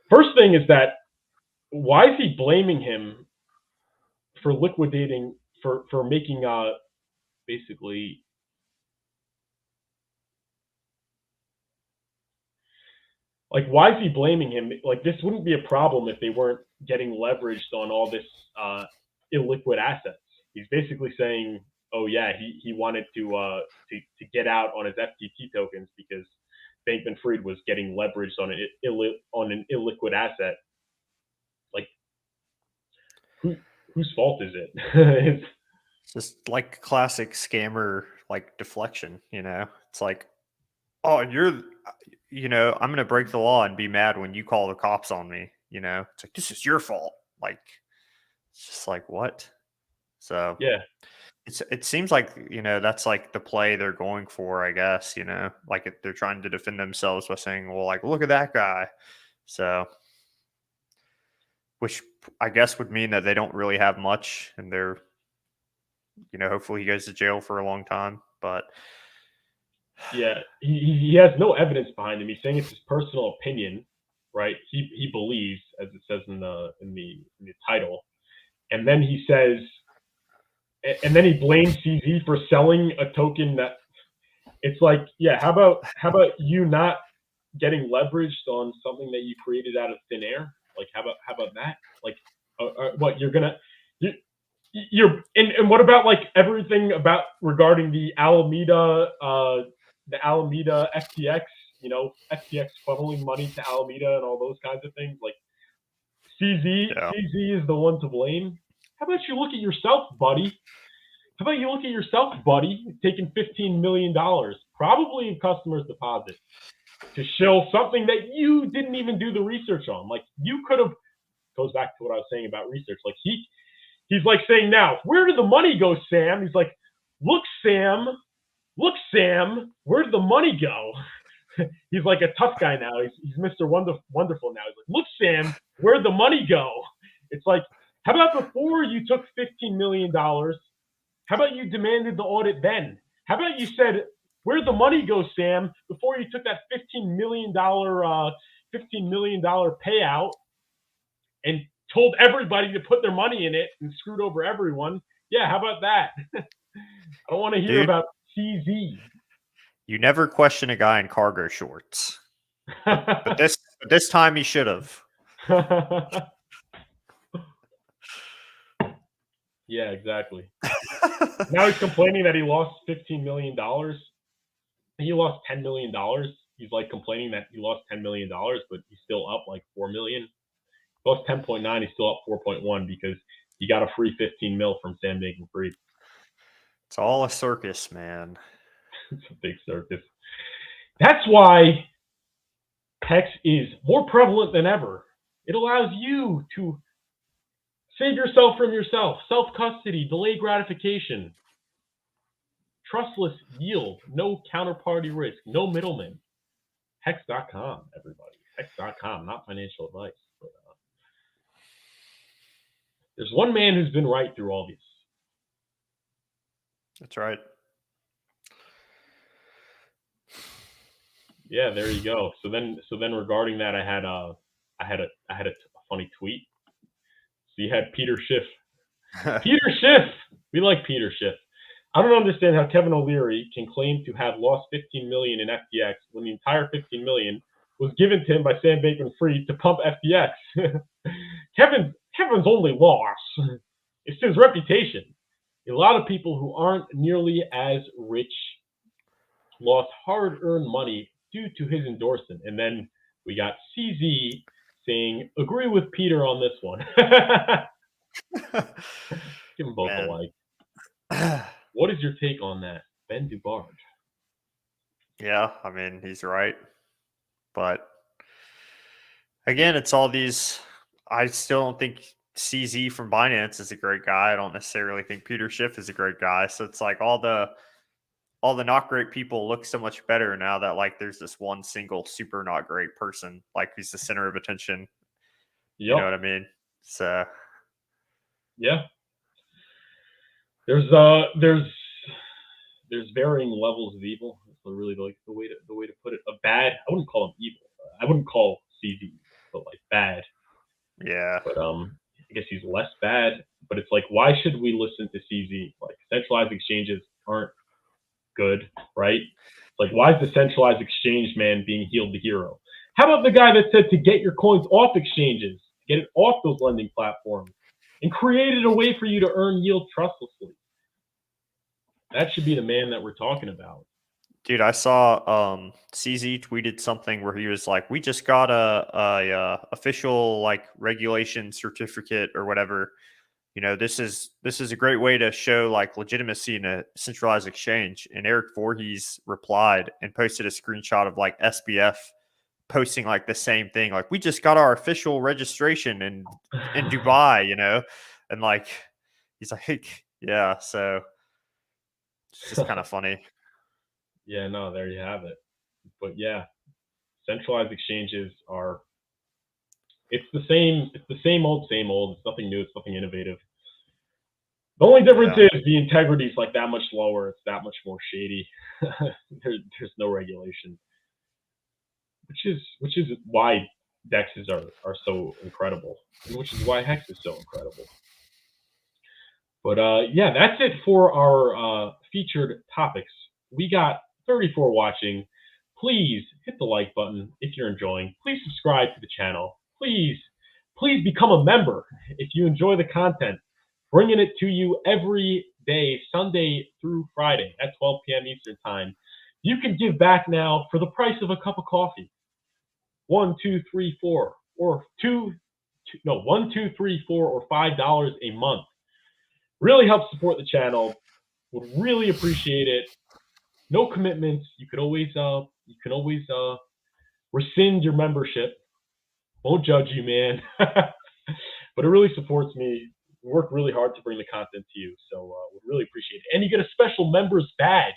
First thing is that why is he blaming him for liquidating for making basically like why is he blaming him? Like this wouldn't be a problem if they weren't getting leveraged on all this illiquid assets. He's basically saying, oh yeah, he wanted to get out on his FTT tokens because Bankman-Fried was getting leveraged on an illiquid asset. Like whose fault is it? It's just like classic scammer like deflection, you know. It's like, oh, I'm going to break the law and be mad when you call the cops on me, you know. It's like, this is your fault. Like, it's just like, what? So Yeah. it seems like, that's like the play they're going for, I guess, like they're trying to defend themselves by saying, well, like, look at that guy. So, which I guess would mean that they don't really have much and they're, hopefully he goes to jail for a long time, but yeah, he has no evidence behind him. He's saying it's his personal opinion, right? He believes, as it says in the title, and then he says, and then he blames CZ for selling a token that it's like, yeah, how about you not getting leveraged on something that you created out of thin air? Like how about that? Like what you're and what about like everything about regarding the Alameda FTX, FTX funneling money to Alameda and all those kinds of things. Like CZ is the one to blame. How about you look at yourself, buddy? Taking $15 million, probably in customers' deposits, to shill something that you didn't even do the research on. Like you could have. Goes back to what I was saying about research. Like he's like saying now, where did the money go, Sam? He's like, look, Sam, where did the money go? He's like a tough guy now. He's Mr. Wonderful now. He's like, look, Sam, where'd the money go? It's like, how about before you took $15 million? How about you demanded the audit then? How about you said, where'd the money go, Sam, before you took that $15 million payout and told everybody to put their money in it and screwed over everyone? Yeah, how about that? I don't want to hear about CZ. You never question a guy in cargo shorts. but this time he should have. Yeah, exactly. Now he's complaining that he lost $15 million. He lost $10 million. He's like complaining that he lost $10 million, but he's still up like $4 million. He lost 10.9. He's still up 4.1 because he got a free 15 mil from Sam Bankman-Fried. It's all a circus, man. It's a big circus. That's why Hex is more prevalent than ever. It allows you to save yourself from yourself, self-custody, delayed gratification, trustless yield, no counterparty risk, no middleman. Hex.com, everybody. Hex.com, not financial advice. But, there's one man who's been right through all this. That's right. Yeah, there you go. So then regarding that, I had a funny tweet. So you had Peter Schiff. Peter Schiff. We like Peter Schiff. I don't understand how Kevin O'Leary can claim to have lost $15 million in FTX when the entire $15 million was given to him by Sam Bankman-Fried to pump FTX. Kevin's only loss is his reputation. A lot of people who aren't nearly as rich lost hard-earned money due to his endorsement. And then we got CZ saying, agree with Peter on this one. Give them both a like. What is your take on that, Ben Dubarge? Yeah, I mean, he's right. But again, it's all these. I still don't think CZ from Binance is a great guy. I don't necessarily think Peter Schiff is a great guy. So it's like all the not great people look so much better now that like there's this one single super not great person, like he's the center of attention. Yep. You know what I mean? So yeah. There's varying levels of evil. That's really like the way to put it. I wouldn't call him evil. I wouldn't call CZ put like bad, Yeah. but I guess he's less bad. But it's like, why should we listen to CZ? Like, centralized exchanges aren't good, right? Like, why is the centralized exchange man being healed the hero? How about the guy that said to get your coins off exchanges, get it off those lending platforms, and created a way for you to earn yield trustlessly? That should be the man that we're talking about. Dude, I saw CZ tweeted something where he was like, "We just got a official like regulation certificate or whatever. You know, this is a great way to show like legitimacy in a centralized exchange." And Eric Voorhees replied and posted a screenshot of like SBF posting like the same thing, like, "We just got our official registration in Dubai," you know, and like he's like, yeah, so it's just kind of funny. Yeah, no, there you have it. But yeah, centralized exchanges are, it's the same old, same old. It's nothing new, it's nothing innovative. The only difference is the integrity is like that much lower. It's that much more shady. There's no regulation, which is why dexes are so incredible, and which is why Hex is so incredible. But yeah, that's it for our featured topics. We got 34 watching. Please hit the like button if you're enjoying. Please subscribe to the channel. Please become a member if you enjoy the content. Bringing it to you every day, Sunday through Friday at 12 p.m. Eastern Time. You can give back now for the price of a cup of coffee. 1, 2, 3, 4, or $1, 2, 3, 4, or $5 a month. Really helps support the channel. Would really appreciate it. No commitments. You can always rescind your membership. Won't judge you, man. But it really supports me. We work really hard to bring the content to you, so would really appreciate it. And you get a special members badge.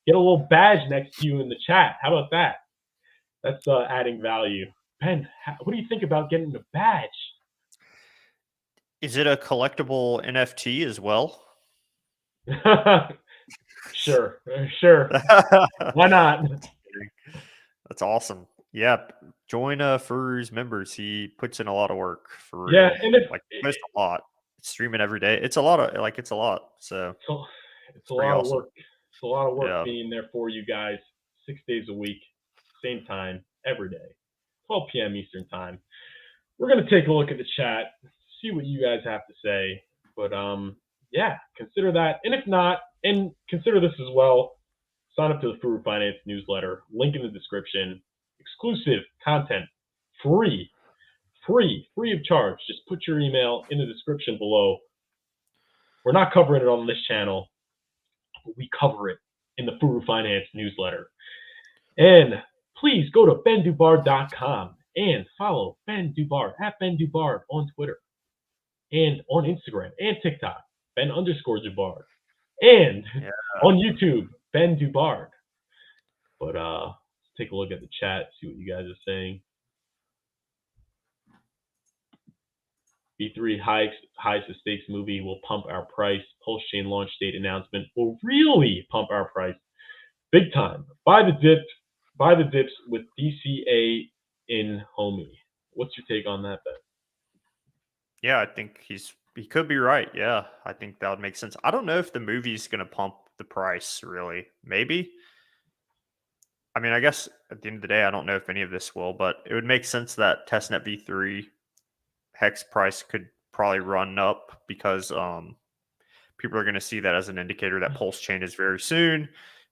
Get a little badge next to you in the chat. How about that? That's adding value. Ben, what do you think about getting a badge? Is it a collectible NFT as well? Sure. Why not? That's awesome. Yeah, join Furu's members. He puts in a lot of work for yeah, real. and if, like post a lot, streaming every day. It's a lot of it's a lot. So it's a lot of awesome. work. It's a lot of work Yeah. being there for you guys 6 days a week, same time, every day, 12 p.m. Eastern Time. We're gonna take a look at the chat, see what you guys have to say. But yeah, consider that. And if not, and consider this as well. Sign up to the Furu Finance newsletter. Link in the description. Exclusive content, free of charge. Just put your email in the description below. We're not covering it on this channel, but we cover it in the Furu Finance newsletter. And please go to bendubard.com and follow Ben Dubard at Ben Dubard on Twitter and on Instagram and TikTok, Ben_Dubard, and on YouTube, Ben Dubard. But let's take a look at the chat, see what you guys are saying. B3 highest stakes movie will pump our price. Pulsechain launch date announcement will really pump our price big time. Buy the dips with DCA in homie. What's your take on that, Ben? Yeah, I think he could be right. Yeah, I think that would make sense. I don't know if the movie's going to pump the price, really. Maybe. I mean, I guess at the end of the day, I don't know if any of this will, but it would make sense that testnet v3 Hex price could probably run up because people are going to see that as an indicator that Pulsechain is very soon.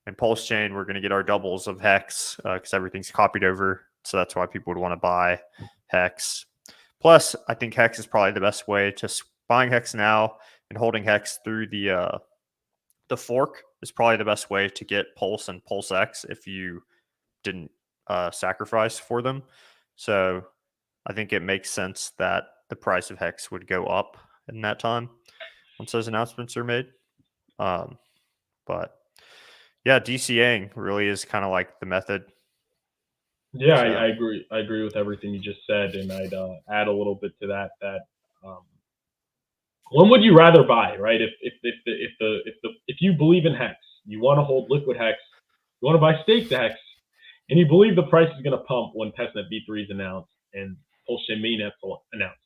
And Pulsechain, we're going to get our doubles of Hex because everything's copied over. So that's why people would want to buy Hex. Plus, I think Hex is probably the best way to buying Hex now and holding Hex through the fork is probably the best way to get Pulse and PulseX if you didn't sacrifice for them. So I think it makes sense that the price of Hex would go up in that time once those announcements are made. But yeah, DCAing really is kind of like the method. Yeah, so. I agree. I agree with everything you just said, and I'd add a little bit to that. When would you rather buy, right? If you believe in Hex, you want to hold liquid Hex, you want to buy staked Hex, and you believe the price is going to pump when testnet v3 is announced, and Pulsechain mainnet announced.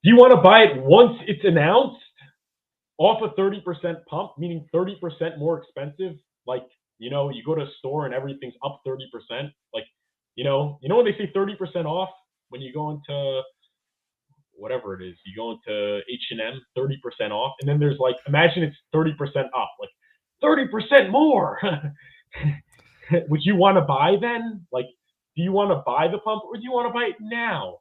Do you want to buy it once it's announced off a 30% pump, meaning 30% more expensive? Like, you go to a store and everything's up 30%. Like, when they say 30% off, when you go into whatever it is, you go into H&M, 30% off, and then there's like, imagine it's 30% up, like 30% more. Would you want to buy then? Like, do you want to buy the pump, or do you want to buy it now?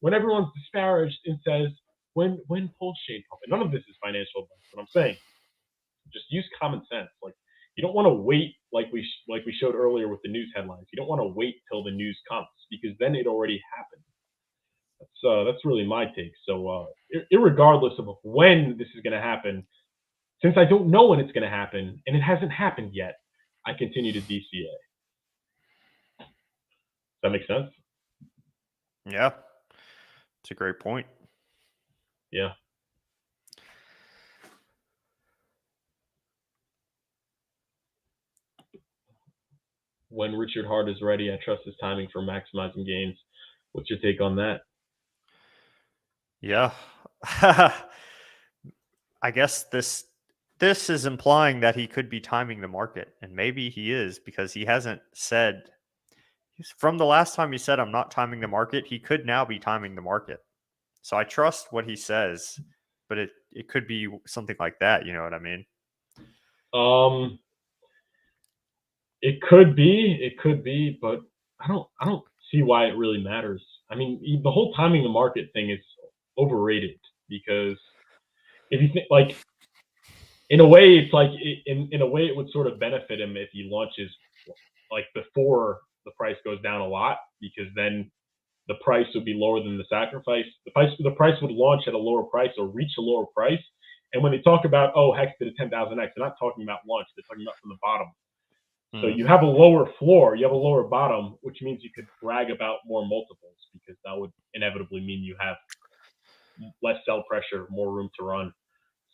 When everyone's disparaged and says, when Pulsechain pump, and none of this is financial advice, but I'm saying, just use common sense. Like, you don't want to wait, like we showed earlier with the news headlines. You don't want to wait till the news comes, because then it already happened. That's really my take. So, irregardless of when this is going to happen, since I don't know when it's going to happen, and it hasn't happened yet, I continue to DCA. Does that make sense? Yeah, it's a great point. Yeah. When Richard Hart is ready, I trust his timing for maximizing gains. What's your take on that? Yeah. I guess this is implying that he could be timing the market, and maybe he is, because he hasn't said, from the last time he said, I'm not timing the market, he could now be timing the market. So I trust what he says, but it could be something like that. You know what I mean? It could be, but I don't see why it really matters. I mean, the whole timing the market thing is overrated, because if you think, like, in a way, it's like, in a way, it would sort of benefit him if he launches like before the price goes down a lot, because then the price would be lower than the sacrifice. The price would launch at a lower price or reach a lower price. And when they talk about, Hex did a 10,000X, they're not talking about launch. They're talking about from the bottom. So you have a lower floor, you have a lower bottom, which means you could brag about more multiples, because that would inevitably mean you have less sell pressure, more room to run.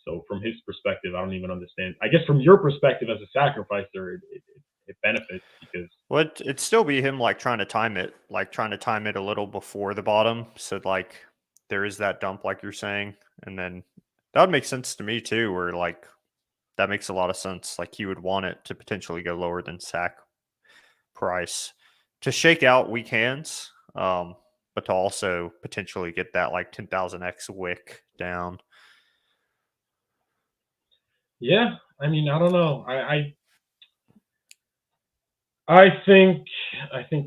So from his perspective, I don't even understand. I guess from your perspective as a sacrificer, it benefits, because it'd still be him like trying to time it a little before the bottom, so like there is that dump, like you're saying, and then that would make sense to me too, where like that makes a lot of sense. Like he would want it to potentially go lower than SAC price to shake out weak hands, but to also potentially get that like 10,000x wick down. Yeah, I mean, I don't know. I think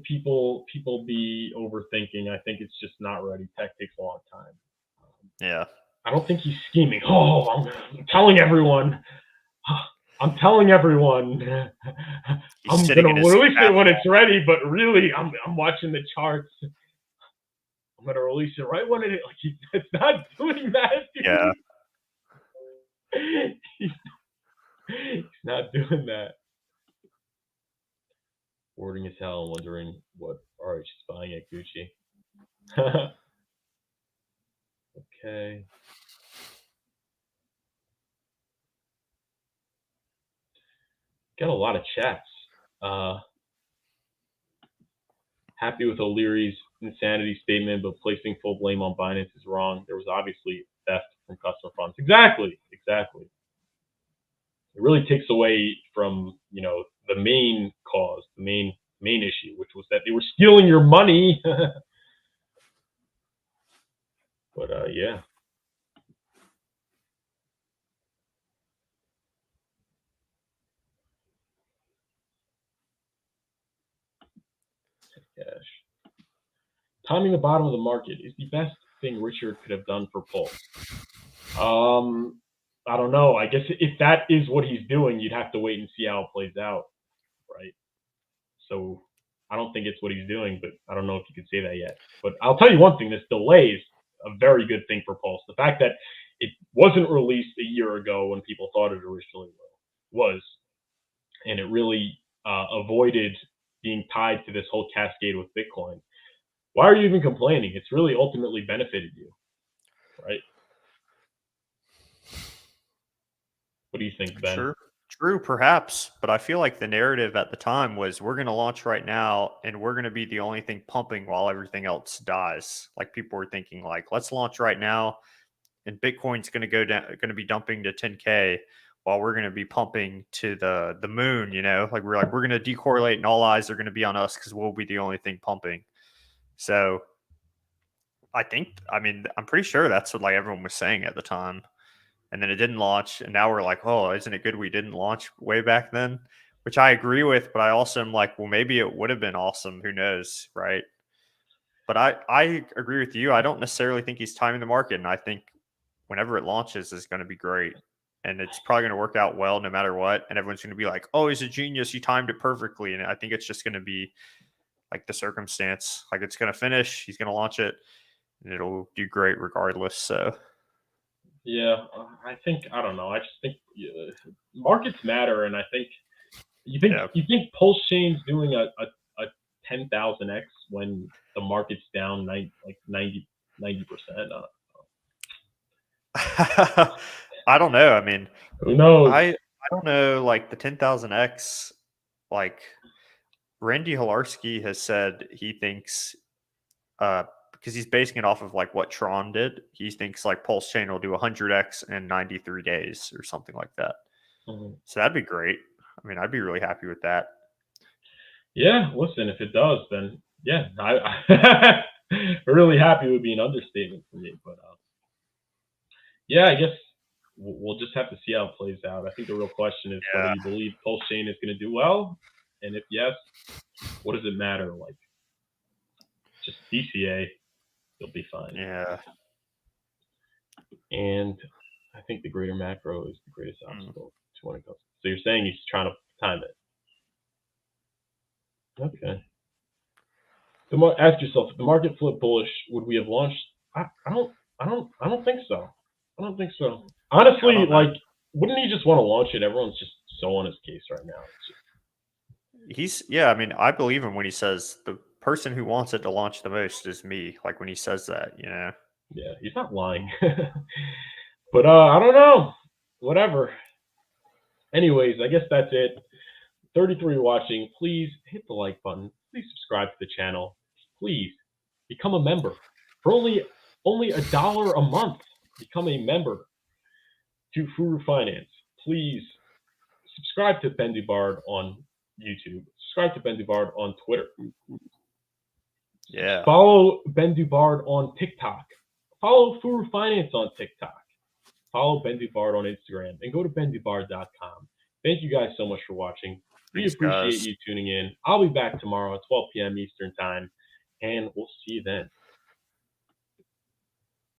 people be overthinking. I think it's just not ready. Tech takes a long time. Yeah. I don't think he's scheming. I'm telling everyone. I'm telling everyone. I'm gonna release it when it's ready, but really, I'm watching the charts. I'm gonna release it right when it's not doing that. Dude. Yeah. He's not doing that. Wording as hell, wondering what RH is buying at Gucci. Okay. Got a lot of chats. Happy with O'Leary's insanity statement, but placing full blame on Binance is wrong. There was obviously theft from customer funds. Exactly. It really takes away from, the main cause, the main issue, which was that they were stealing your money. But yeah. Cash. Timing the bottom of the market is the best thing Richard could have done for Pulse. I don't know. I guess if that is what he's doing, you'd have to wait and see how it plays out, right? So I don't think it's what he's doing, but I don't know if you could say that yet. But I'll tell you one thing: this delay is a very good thing for Pulse. The fact that it wasn't released a year ago when people thought it originally was, and it really avoided being tied to this whole cascade with Bitcoin. Why are you even complaining? It's really ultimately benefited you, right? What do you think, Ben? True, perhaps, but I feel like the narrative at the time was we're going to launch right now and we're going to be the only thing pumping while everything else dies. Like people were thinking, like, let's launch right now, and Bitcoin's going to go down, going to be dumping to 10K while we're going to be pumping to the moon. You know, like we're going to decorrelate, and all eyes are going to be on us because we'll be the only thing pumping. So I mean, I'm pretty sure that's what like everyone was saying at the time. And then it didn't launch, and now we're like, oh, isn't it good we didn't launch way back then? Which I agree with, but I also am like, well, maybe it would have been awesome. Who knows, right? But I agree with you. I don't necessarily think he's timing the market, and I think whenever it launches is going to be great, and it's probably going to work out well no matter what. And everyone's going to be like, oh, he's a genius. He timed it perfectly, and I think it's just going to be like the circumstance. Like it's going to finish. He's going to launch it, and it'll do great regardless. So. Yeah, I don't know. I just think markets matter, and I think you think Pulsechain's doing a 10,000x when the market's down 90%. I don't know. I mean, Who knows? I don't know. Like the 10,000x, like Randy Hilarski has said he thinks, because he's basing it off of like what Tron did. He thinks like Pulsechain will do 100x in 93 days or something like that. Mhm. So that'd be great. I mean, I'd be really happy with that. Yeah, listen, if it does, then yeah, I really happy would be an understatement for me. But yeah, I guess we'll just have to see how it plays out. I think the real question is whether you believe Pulsechain is going to do well, and if yes, what does it matter? Like, just DCA, you'll be fine. Yeah. And I think the greater macro is the greatest obstacle to when it comes. So you're saying he's trying to time it. Okay. Ask yourself, if the market flipped bullish, would we have launched? I don't think so. I don't think so. Honestly, like, wouldn't he just want to launch it? Everyone's just so on his case right now. I mean, I believe him when he says the person who wants it to launch the most is me. Like when he says that, you know. Yeah, he's not lying. But I don't know. Whatever. Anyways, I guess that's it. 33 watching. Please hit the like button. Please subscribe to the channel. Please become a member for only $1 a month. Become a member to Furu Finance. Please subscribe to Ben Dubard on YouTube. Subscribe to Ben Dubard on Twitter. Yeah. Follow Ben Dubard on TikTok. Follow Furu Finance on TikTok. Follow Ben Dubard on Instagram. And go to bendubard.com. Thank you guys so much for watching. We appreciate you tuning in. I'll be back tomorrow at 12 p.m. Eastern Time, and we'll see you then.